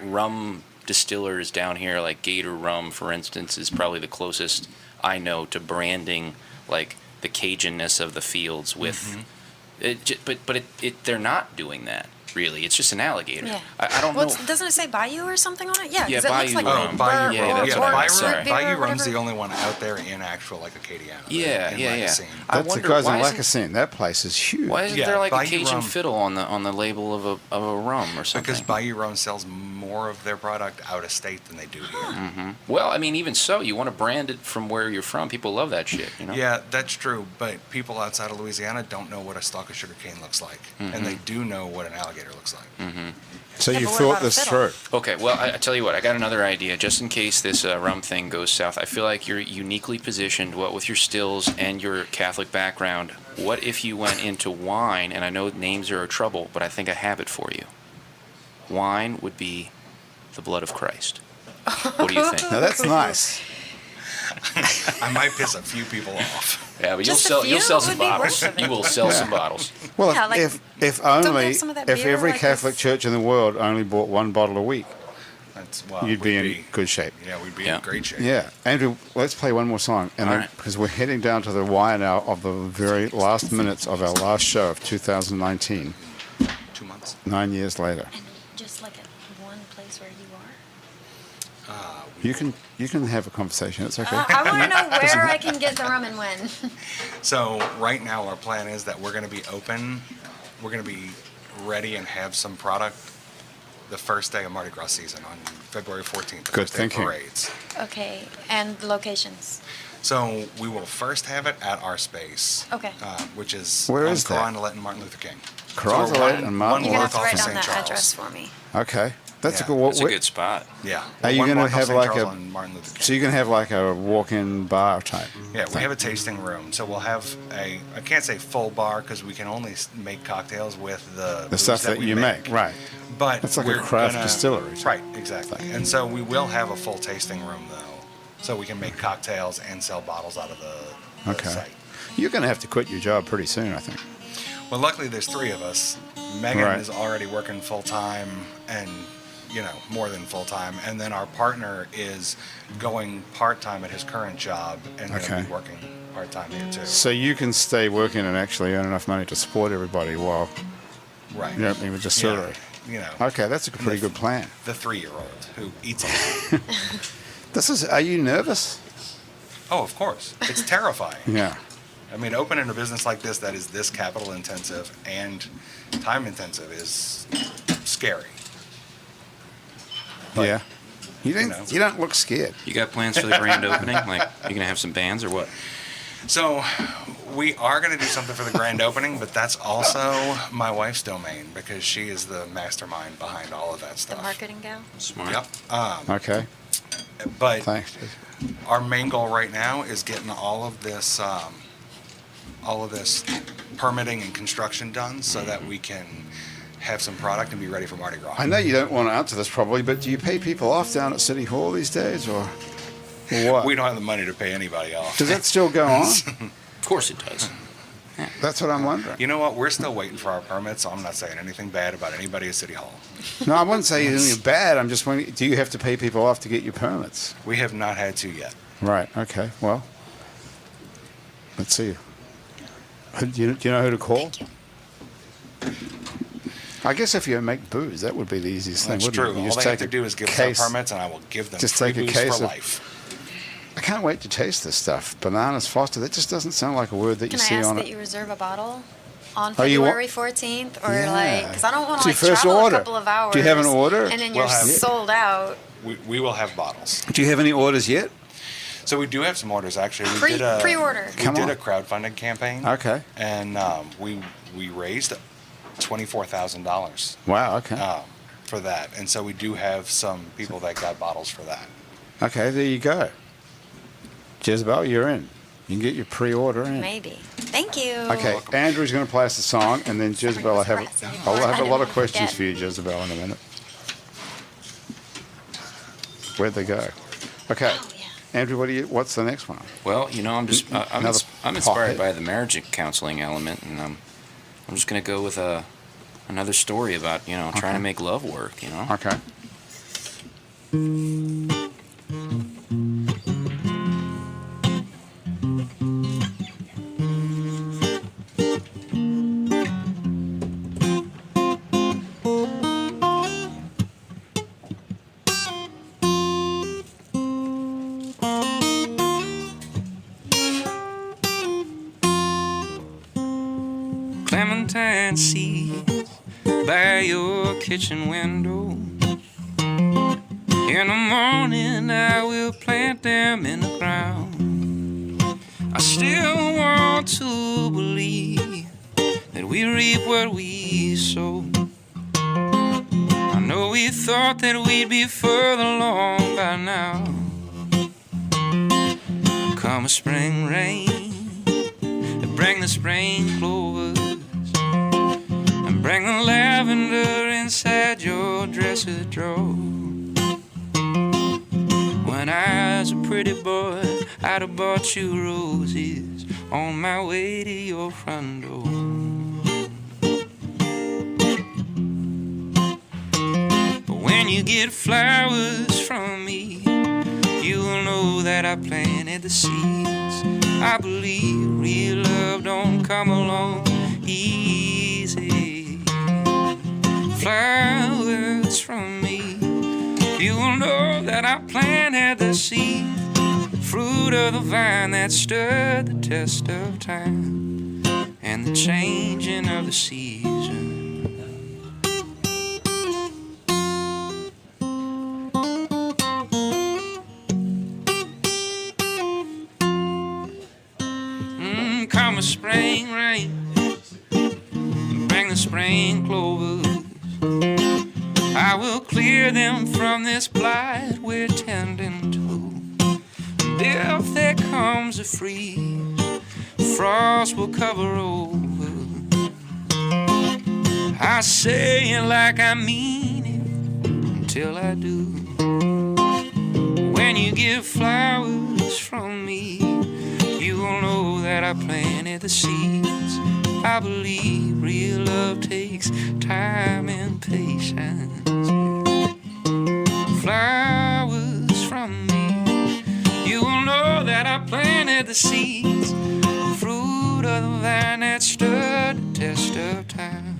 Speaker 2: rum distillers down here like Gator Rum, for instance, is probably the closest I know to branding like the Cajunness of the fields with. They're not doing that. Really, it's just an alligator.
Speaker 4: Yeah.
Speaker 2: I don't
Speaker 4: Well,
Speaker 2: know.
Speaker 4: doesn't it say Bayou or something on it? Yeah,
Speaker 2: Yeah,
Speaker 4: 'cause it looks
Speaker 2: Bayou
Speaker 4: like
Speaker 2: rum.
Speaker 3: Oh, Bayou
Speaker 2: Yeah,
Speaker 3: Rum.
Speaker 2: that's
Speaker 3: Yeah,
Speaker 2: what I meant,
Speaker 3: Bayou
Speaker 2: sorry.
Speaker 3: Rum. Bayou Rum's
Speaker 4: whatever.
Speaker 3: the only one out there in actual like Acadiana.
Speaker 2: Yeah,
Speaker 3: in
Speaker 2: yeah.
Speaker 3: Legacy.
Speaker 2: I
Speaker 1: That's the
Speaker 2: wonder
Speaker 1: guys in
Speaker 2: why isn't-
Speaker 1: Lacasine. That place is huge.
Speaker 2: Why isn't
Speaker 3: Yeah,
Speaker 2: there like a
Speaker 3: Bayou
Speaker 2: Cajun
Speaker 3: rum.
Speaker 2: fiddle on the label of a rum or something?
Speaker 3: Because Bayou Rum sells more of their product out of state than they do here.
Speaker 2: Well, I mean, even so, you want to brand it from where you're from. People love that shit, you know?
Speaker 3: Yeah, that's true. But people outside of Louisiana don't know what a stalk of sugarcane looks like, and they do know what an alligator looks like.
Speaker 1: So
Speaker 4: Yeah,
Speaker 1: you
Speaker 4: but what
Speaker 1: thought
Speaker 4: about a
Speaker 1: this
Speaker 4: fiddle?
Speaker 1: through.
Speaker 2: Okay, well, I tell you what, I got another idea. Just in case this rum thing goes south, I feel like you're uniquely positioned, what with your stills and your Catholic background. What if you went into wine, and I know names are a trouble, but I think I have it for you. Wine would be the blood of Christ. What do you think?
Speaker 1: Now that's nice.
Speaker 3: I might piss a few people off.
Speaker 2: Yeah, but
Speaker 4: Just a
Speaker 2: you'll
Speaker 4: few
Speaker 2: sell some
Speaker 4: would be
Speaker 2: bottles.
Speaker 4: worth it.
Speaker 2: You will sell some bottles.
Speaker 1: Well,
Speaker 4: Yeah, like,
Speaker 1: if
Speaker 4: they
Speaker 1: only
Speaker 4: have some of that
Speaker 1: if
Speaker 4: beer
Speaker 1: every
Speaker 4: like
Speaker 1: Catholic
Speaker 4: this?
Speaker 1: church in the world only bought one bottle a week, you'd be in good shape.
Speaker 3: Yeah, we'd be
Speaker 2: Yeah.
Speaker 3: in great shape.
Speaker 1: Yeah, Andrew, let's play one more song, and
Speaker 2: All
Speaker 1: then,
Speaker 2: right.
Speaker 1: because we're heading down to the wire now of the very last minutes of our last show of 2019.
Speaker 3: 2 months.
Speaker 1: 9 years later,
Speaker 4: And just like at one place where you are.
Speaker 1: you can have a conversation. It's okay.
Speaker 4: I want to know where I can get the rum and when.
Speaker 3: So right now our plan is that we're going to be open. We're going to be ready and have some product the first day of Mardi Gras season on February 14th. The
Speaker 1: Good
Speaker 3: first day of
Speaker 1: thinking.
Speaker 3: Parades.
Speaker 4: Okay, and the locations.
Speaker 3: So we will first have it at our space.
Speaker 4: Okay.
Speaker 3: Which is
Speaker 1: Where
Speaker 3: on
Speaker 1: is that?
Speaker 3: Carondelet and Martin Luther King.
Speaker 1: Carondelet
Speaker 3: So we're
Speaker 1: and Martin
Speaker 4: You're
Speaker 3: one
Speaker 4: gonna
Speaker 3: block
Speaker 4: have to
Speaker 3: off
Speaker 4: write
Speaker 3: of
Speaker 4: down
Speaker 3: St.
Speaker 4: that
Speaker 3: Charles.
Speaker 4: address for me.
Speaker 1: Okay, that's
Speaker 3: Yeah.
Speaker 1: a good.
Speaker 2: That's a good spot.
Speaker 3: Yeah.
Speaker 1: Are you
Speaker 3: One
Speaker 1: gonna
Speaker 3: block off
Speaker 1: have
Speaker 3: St.
Speaker 1: like
Speaker 3: Charles
Speaker 1: a-
Speaker 3: on Martin Luther King.
Speaker 1: So you're gonna have like a walk-in bar type.
Speaker 3: Yeah, we have a tasting room. So we'll have I can't say full bar because we can only make cocktails with the booze
Speaker 1: stuff that
Speaker 3: we
Speaker 1: you make, right?
Speaker 3: But
Speaker 1: It's like a
Speaker 3: we're
Speaker 1: craft
Speaker 3: gonna-
Speaker 1: distillery.
Speaker 3: Right, exactly. And so we will have a full tasting room though, so we can make cocktails and sell bottles out of the
Speaker 1: Okay.
Speaker 3: site.
Speaker 1: You're gonna have to quit your job pretty soon, I think.
Speaker 3: Well, luckily there's 3 of us. Maegen
Speaker 1: Right.
Speaker 3: is already working full time and more than full time, and then our partner is going part time at his current job and going to
Speaker 1: Okay.
Speaker 3: be working part time here too.
Speaker 1: So you can stay working and actually earn enough money to support everybody while
Speaker 3: Right.
Speaker 1: you're opening a distillery.
Speaker 3: Yeah,
Speaker 1: Okay, that's a pretty good plan.
Speaker 3: The 3-year-old who eats a lot.
Speaker 1: Are you nervous?
Speaker 3: Oh, of course. It's terrifying.
Speaker 1: Yeah.
Speaker 3: I mean, opening a business like this that is this capital intensive and time intensive is scary. But,
Speaker 1: Yeah. You
Speaker 3: know.
Speaker 1: don't look scared.
Speaker 2: You got plans for the grand opening? Like, you gonna have some bands or what?
Speaker 3: So we are going to do something for the grand opening, but that's also my wife's domain because she is the mastermind behind all of that
Speaker 4: The
Speaker 3: stuff.
Speaker 4: marketing gal.
Speaker 2: Smart.
Speaker 3: Yep.
Speaker 1: Okay.
Speaker 3: But
Speaker 1: Thanks.
Speaker 3: our main goal right now is getting all of this permitting and construction done so that we can have some product and be ready for Mardi Gras.
Speaker 1: I know you don't want to answer this probably, but do you pay people off down at City Hall these days, or? What?
Speaker 3: We don't have the money to pay anybody off.
Speaker 1: Does that still go on?
Speaker 2: Of course it does.
Speaker 1: That's what I'm wondering.
Speaker 3: You know what? We're still waiting for our permits, so I'm not saying anything bad about anybody at City Hall.
Speaker 1: No, I wouldn't say anything bad. I'm just wondering, do you have to pay people off to get your permits?
Speaker 3: We have not had to yet.
Speaker 1: Right. Okay. Well, let's see. Do you know who to call? I guess if you make booze, that would be the easiest thing.
Speaker 3: That's true.
Speaker 1: You
Speaker 3: All
Speaker 1: just
Speaker 3: they have
Speaker 1: take
Speaker 3: to
Speaker 1: a
Speaker 3: do is give us
Speaker 1: case.
Speaker 3: our permits, and I will give them
Speaker 1: Just
Speaker 3: free
Speaker 1: take a
Speaker 3: booze
Speaker 1: case
Speaker 3: for
Speaker 1: of-
Speaker 3: life.
Speaker 1: I can't wait to taste this stuff. Bananas Foster. That just doesn't sound like a word that
Speaker 4: Can
Speaker 1: you
Speaker 4: I
Speaker 1: see
Speaker 4: ask
Speaker 1: on
Speaker 4: that
Speaker 1: it.
Speaker 4: you reserve a bottle on
Speaker 1: Oh, you want-
Speaker 4: February 14th? Or
Speaker 1: Yeah.
Speaker 4: like, because I don't want
Speaker 1: It's
Speaker 4: to
Speaker 1: your
Speaker 4: like
Speaker 1: first
Speaker 4: travel
Speaker 1: order.
Speaker 4: a couple of hours.
Speaker 1: Do you have an order?
Speaker 4: And then
Speaker 3: We'll
Speaker 4: you're
Speaker 3: have-
Speaker 4: sold out.
Speaker 3: We will have bottles.
Speaker 1: Do you have any orders yet?
Speaker 3: So we do have some orders, actually. We
Speaker 4: Pre-order.
Speaker 3: We
Speaker 1: Come
Speaker 3: did
Speaker 1: on.
Speaker 3: a crowdfunding campaign.
Speaker 1: Okay.
Speaker 3: And we raised $24,000
Speaker 1: Wow. Okay.
Speaker 3: for that. And so we do have some people that got bottles for that.
Speaker 1: Okay. There you go. Jezebel, you're in. You can get your pre-order in.
Speaker 4: Maybe. Thank you.
Speaker 1: Okay, Andrew's going to play us a song, and then Jezebel, I'll have a lot of questions for you, Jezebel, in a minute. Where'd they go? Okay,
Speaker 4: Oh, yeah.
Speaker 1: Andrew, what's the next one?
Speaker 2: Well, you know, I'm
Speaker 1: Another
Speaker 2: I'm inspired
Speaker 1: pothead.
Speaker 2: by the marriage counseling element, and I'm just gonna go with another story about trying to make love work.
Speaker 1: Okay.
Speaker 2: Clementine seeds by your kitchen window. In the morning I will plant them in the ground. I still want to believe that we reap what we sow. I know we thought that we'd be further along by now. Come a spring rain, bring the spring clovers, and bring the lavender inside your dresser drawer. When I was a pretty boy, I'd have bought you roses on my way to your front door. But when you get flowers from me, you'll know that I planted the seeds. I believe real love don't come along easy. Flowers from me, you'll know that I planted the seed. Fruit of the vine that stood the test of time and the changing of the season. Come a spring rain, bring the spring clovers. I will clear them from this blight we're tending to. And if there comes a freeze, frost will cover over. I say it like I mean it until I do. When you get flowers from me, you will know that I planted the seeds. I believe real love takes time and patience. Flowers from me, you will know that I planted the seeds. Fruit of the vine that stood the test of time.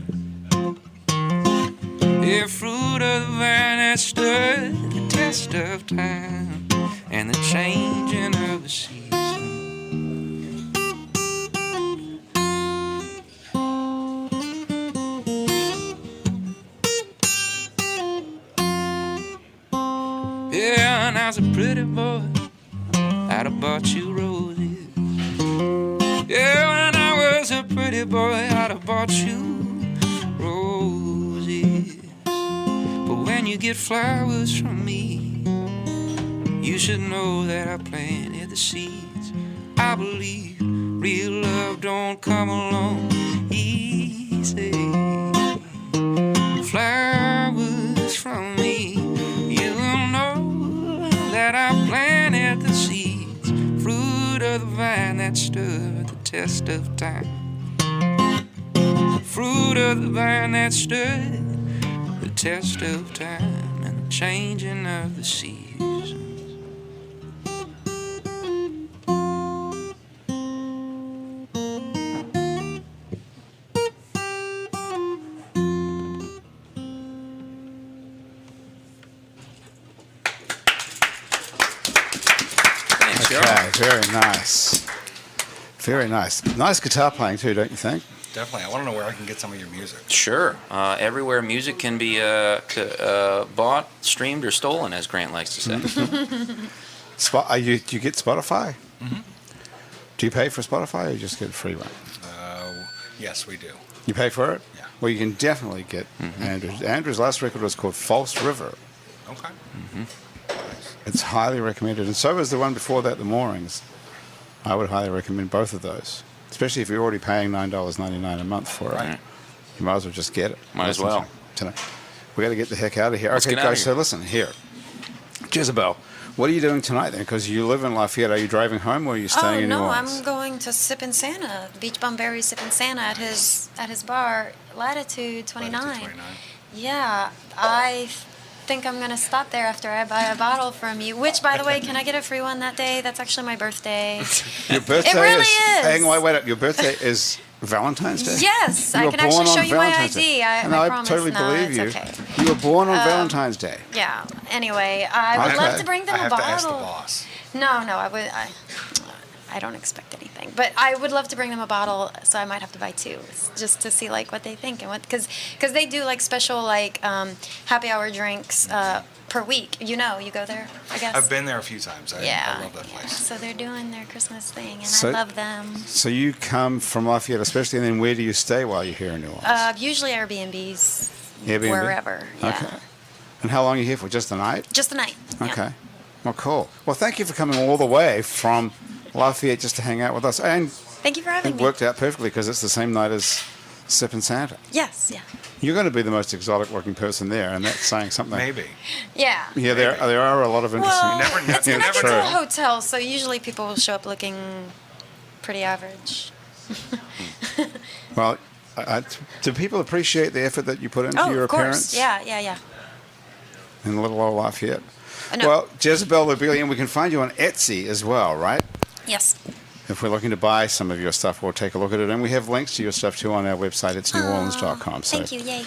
Speaker 2: Yeah, fruit of the vine that stood the test of time and the changing of the season. Yeah, and I was a pretty boy, I'd have bought you roses. Yeah, when I was a pretty boy, I'd have bought you roses. But when you get flowers from me, you should know that I planted the seeds. I believe real love don't come along easy. Flowers from me, you will know that I planted the
Speaker 8: test of time. Fruit of the vine that stood the test of time and the changing of the seasons.
Speaker 1: Okay, very nice. Very nice. Nice guitar playing too, don't you think?
Speaker 3: Definitely. I want to know where I can get some of your music.
Speaker 2: Sure. Everywhere music can be bought, streamed, or stolen, as Grant likes to say.
Speaker 1: Do you get Spotify?
Speaker 3: Mm-hmm.
Speaker 1: Do you pay for Spotify or you just get a free one?
Speaker 3: Yes, we do.
Speaker 1: You pay for it?
Speaker 3: Yeah.
Speaker 1: Well, you can definitely get Andrew's. Andrew's last record was called False River.
Speaker 3: Okay.
Speaker 1: It's highly recommended. And so is the one before that, The Moorings. I would highly recommend both of those, especially if you're already paying $9.99 a month for it.
Speaker 2: Right.
Speaker 1: You might as well just get it.
Speaker 2: Might as
Speaker 1: Listen
Speaker 2: well.
Speaker 1: to it. We got to get the heck out of here.
Speaker 2: Let's
Speaker 1: Okay,
Speaker 2: get out of
Speaker 1: guys,
Speaker 2: here.
Speaker 1: so listen, here. Jezebel, what are you doing tonight then? Because you live in Lafayette. Are you driving home or are you staying in New Orleans?
Speaker 4: I'm going to Sippin' Santa, Beach Bum Berry Sippin' Santa at his bar, Latitude 29.
Speaker 3: Latitude 29.
Speaker 4: Yeah, I think I'm going to stop there after I buy a bottle from you, which, by the way, can I get a free one that day? That's actually my birthday.
Speaker 1: Your birthday
Speaker 4: It really is.
Speaker 1: Hang on, wait up. Your birthday is Valentine's Day?
Speaker 4: Yes,
Speaker 1: You
Speaker 4: I
Speaker 1: were
Speaker 4: can actually
Speaker 1: born
Speaker 4: show
Speaker 1: on
Speaker 4: you my
Speaker 1: Valentine's
Speaker 4: ID.
Speaker 1: Day.
Speaker 4: I
Speaker 1: No, I
Speaker 4: promise.
Speaker 1: totally
Speaker 4: No,
Speaker 1: believe
Speaker 4: it's
Speaker 1: you.
Speaker 4: okay.
Speaker 1: You were born on Valentine's Day.
Speaker 4: Yeah. Anyway, I would
Speaker 1: Okay.
Speaker 4: love to bring them
Speaker 3: I
Speaker 4: a
Speaker 3: have to ask the
Speaker 4: bottle.
Speaker 3: boss.
Speaker 4: No, I don't expect anything, but I would love to bring them a bottle. So I might have to buy two, just to see like what they think and what because they do like special like happy hour drinks per week. You go there, I guess.
Speaker 3: I've been there a few times. I love that place.
Speaker 4: So they're doing their Christmas thing, and
Speaker 1: So-
Speaker 4: I love them.
Speaker 1: So you come from Lafayette, especially, and then where do you stay while you're here in New Orleans?
Speaker 4: Usually Airbnbs,
Speaker 1: Airbnb?
Speaker 4: wherever. Yeah.
Speaker 1: Okay. And how long are you here for? Just the night?
Speaker 4: Just the night. yeah.
Speaker 1: Okay. Well, cool. Well, thank you for coming all the way from Lafayette just to hang out with us. And
Speaker 4: Thank you for having
Speaker 1: it
Speaker 4: me.
Speaker 1: worked out perfectly because it's the same night as Sippin' Santa.
Speaker 4: Yes. Yeah.
Speaker 1: You're going to be the most exotic looking person there, and that's saying something.
Speaker 3: Maybe.
Speaker 4: Yeah.
Speaker 1: Yeah, there are a lot of interesting.
Speaker 4: Well,
Speaker 3: never know.
Speaker 4: it's
Speaker 3: You
Speaker 4: connected
Speaker 3: never
Speaker 4: to a
Speaker 3: know.
Speaker 4: hotel, so usually people will show up looking pretty average.
Speaker 1: Well, do people appreciate the effort that you put into your
Speaker 4: of course.
Speaker 1: appearance
Speaker 4: Yeah.
Speaker 1: in little old Lafayette?
Speaker 4: No.
Speaker 1: Well, Jezebel Lobelia, and we can find you on Etsy as well, right?
Speaker 4: Yes.
Speaker 1: If we're looking to buy some of your stuff, we'll take a look at it. And we have links to your stuff too on our website. It's neworleans.com. So
Speaker 4: Thank you. Yay.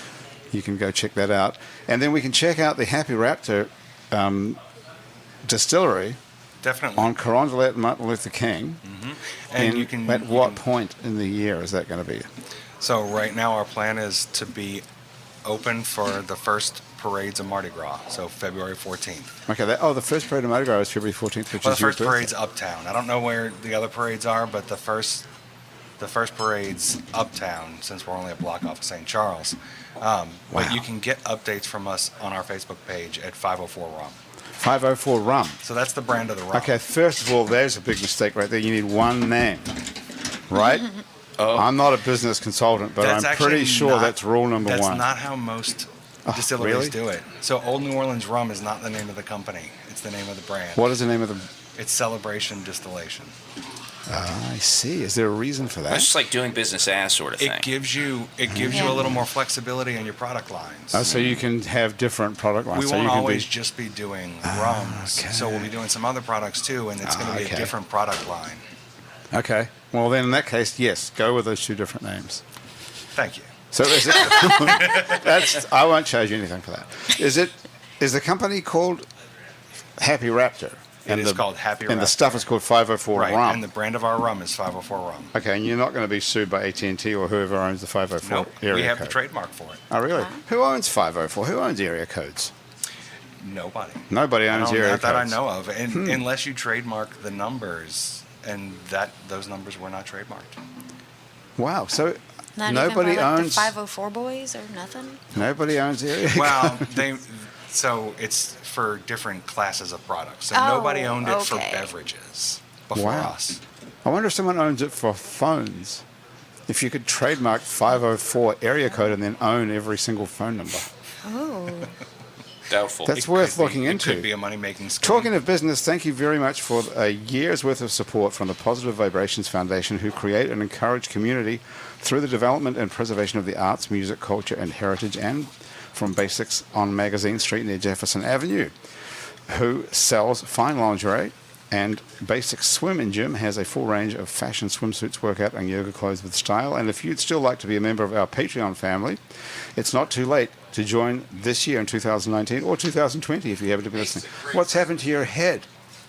Speaker 1: you can go check that out. And then we can check out the Happy Raptor distillery
Speaker 3: Definitely.
Speaker 1: on Carondelet and Martin Luther King.
Speaker 3: And you can.
Speaker 1: At
Speaker 3: you
Speaker 1: what
Speaker 3: can-
Speaker 1: point in the year is that going to be?
Speaker 3: So right now our plan is to be open for the first parades of Mardi Gras, so February 14th.
Speaker 1: Okay. The first parade of Mardi Gras is February 14th, which
Speaker 3: Well,
Speaker 1: is
Speaker 3: the
Speaker 1: your
Speaker 3: first
Speaker 1: birthday.
Speaker 3: parade's uptown. I don't know where the other parades are, but the first parade's uptown, since we're only a block off of St. Charles. But you can get updates from us on our Facebook page at 504 Rum.
Speaker 1: 504 Rum.
Speaker 3: So that's the brand of the rum.
Speaker 1: Okay, first of all, there's a big mistake right there. You need one name, right? I'm not a business consultant, but
Speaker 3: That's
Speaker 1: I'm
Speaker 3: actually
Speaker 1: pretty sure
Speaker 3: not-
Speaker 1: that's rule number
Speaker 3: That's
Speaker 1: one.
Speaker 3: not how most distilleries
Speaker 1: really?
Speaker 3: do it. So Old New Orleans Rum is not the name of the company. It's the name of the brand.
Speaker 1: What is the name of the...
Speaker 3: It's Celebration Distillation.
Speaker 1: I see. Is there a reason for
Speaker 2: It's
Speaker 1: that?
Speaker 2: just like doing business as sort of thing.
Speaker 3: It gives you a little more flexibility in your product lines.
Speaker 1: So you can have different product lines.
Speaker 3: We
Speaker 1: so
Speaker 3: won't
Speaker 1: you can
Speaker 3: always
Speaker 1: be...
Speaker 3: just be doing rums.
Speaker 1: okay.
Speaker 3: So we'll be doing some other products too, and it's going to be
Speaker 1: okay.
Speaker 3: a different product line.
Speaker 1: Okay. Well, then in that case, yes, go with those two different names.
Speaker 3: Thank you.
Speaker 1: So is it... I won't charge you anything for that. Is the company called Happy Raptor?
Speaker 3: It is called Happy
Speaker 1: And the
Speaker 3: Raptor.
Speaker 1: stuff is called 504
Speaker 3: Right,
Speaker 1: Rum.
Speaker 3: and the brand of our rum is 504 Rum.
Speaker 1: Okay, and you're not going to be sued by AT&T or whoever owns the 504
Speaker 3: Nope,
Speaker 1: area
Speaker 3: we have
Speaker 1: code.
Speaker 3: the trademark for it.
Speaker 1: Oh, really? Who owns 504? Who owns area codes?
Speaker 3: Nobody.
Speaker 1: Nobody owns area
Speaker 3: Not
Speaker 1: codes.
Speaker 3: that I know of, and unless you trademark the numbers, and those numbers were not trademarked.
Speaker 1: Wow. So
Speaker 4: Not
Speaker 1: nobody
Speaker 4: even by, like,
Speaker 1: owns...
Speaker 4: the 504 boys or nothing.
Speaker 1: Nobody owns area codes.
Speaker 3: Well, so it's for different classes of products. So
Speaker 4: Oh,
Speaker 3: nobody owned it for
Speaker 4: okay.
Speaker 3: beverages before
Speaker 1: Wow.
Speaker 3: us.
Speaker 1: I wonder if someone owns it for phones. If you could trademark 504 area code and then own every single phone number.
Speaker 4: Oh.
Speaker 2: Doubtful.
Speaker 1: That's worth looking
Speaker 3: It
Speaker 1: into.
Speaker 3: could be a money-making scheme.
Speaker 1: Talking of business, thank you very much for a year's worth of support from the Positive Vibrations Foundation, who create and encourage community through the development and preservation of the arts, music, culture, and heritage, and from Basics on Magazine Street near Jefferson Avenue, who sells fine lingerie, and Basics Swim and Gym has a full range of fashion swimsuits, workout, and yoga clothes with style. And if you'd still like to be a member of our Patreon family, it's not too late to join this year in 2019 or 2020 if you happen to be listening. What's happened to your head?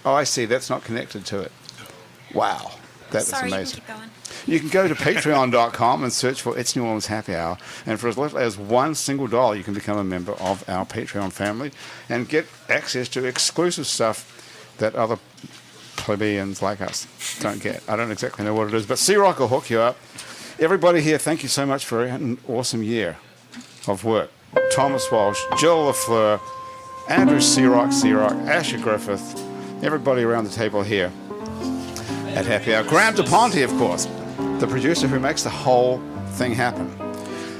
Speaker 1: Oh, I see. That's not connected to it. Wow. That is
Speaker 4: Sorry,
Speaker 1: amazing.
Speaker 4: you can keep going.
Speaker 1: You can go to patreon.com and search for It's New Orleans Happy Hour. And for as little as $1 single, you can become a member of our Patreon family and get access to exclusive stuff that other plebeians like us don't get. I don't exactly know what it is, but C-Rock will hook you up. Everybody here, thank you so much for an awesome year of work. Thomas Walsh, Jill LaFleur, Andrew C-Rock, Asher Griffith, everybody around the table here at Happy Hour. Graham DePonte, of course, the producer who makes the whole thing happen.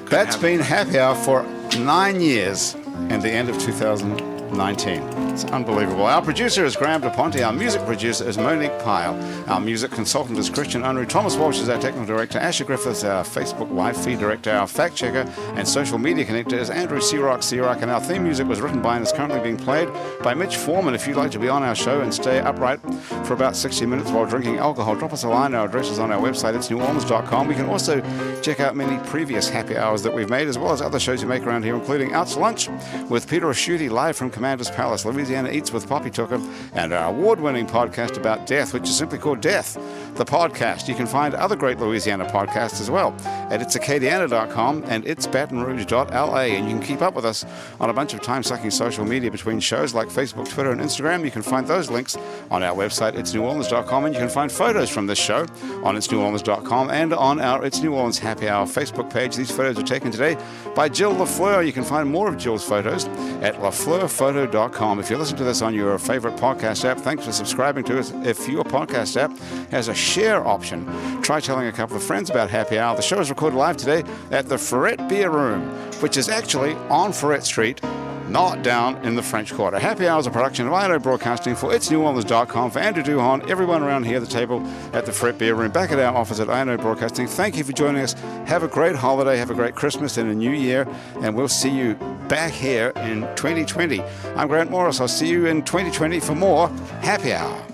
Speaker 1: That's been Happy Hour for 9 years and the end of 2019. It's unbelievable. Our producer is Graham DePonte. Our music producer is Monique Pyle. Our music consultant is Christian Unruh. Thomas Walsh is our technical director. Asher Griffith is our Facebook live feed director. Our fact checker and social media connector is Andrew C-Rock. And our theme music was written by and is currently being played by Mitch Foreman. If you'd like to be on our show and stay upright for about 60 minutes while drinking alcohol, drop us a line. Our address is on our website. It's neworleans.com. We can also check out many previous happy hours that we've made, as well as other shows you make around here, including Out to Lunch with Peter Asciuti, live from Commander's Palace, Louisiana Eats with Poppy Tookham, and our award-winning podcast about death, which is simply called Death, the podcast. You can find other great Louisiana podcasts as well at itsacadiana.com and itsbatonrouge.la, and you can keep up with us on a bunch of time-sucking social media between shows like Facebook, Twitter, and Instagram. You can find those links on our website, itsneworleans.com, and you can find photos from this show on itsneworleans.com and on our It's New Orleans Happy Hour Facebook page. These photos are taken today by Jill LaFleur. You can find more of Jill's photos at lafleurphoto.com. If you listen to this on your favorite podcast app, thanks for subscribing to us. If your podcast app has a share option, try telling a couple of friends about Happy Hour. The show is recorded live today at the Ferret Beer Room, which is actually on Ferret Street, not down in the French Quarter. Happy Hour is a production of INO Broadcasting for itsneworleans.com. For Andrew Duhon, everyone around here at the table at the Ferret Beer Room, back at our office at INO Broadcasting, thank you for joining us. Have a great holiday, have a great Christmas and a new year, and we'll see you back here in 2020. I'm Grant Morris. I'll see you in 2020 for more Happy Hour.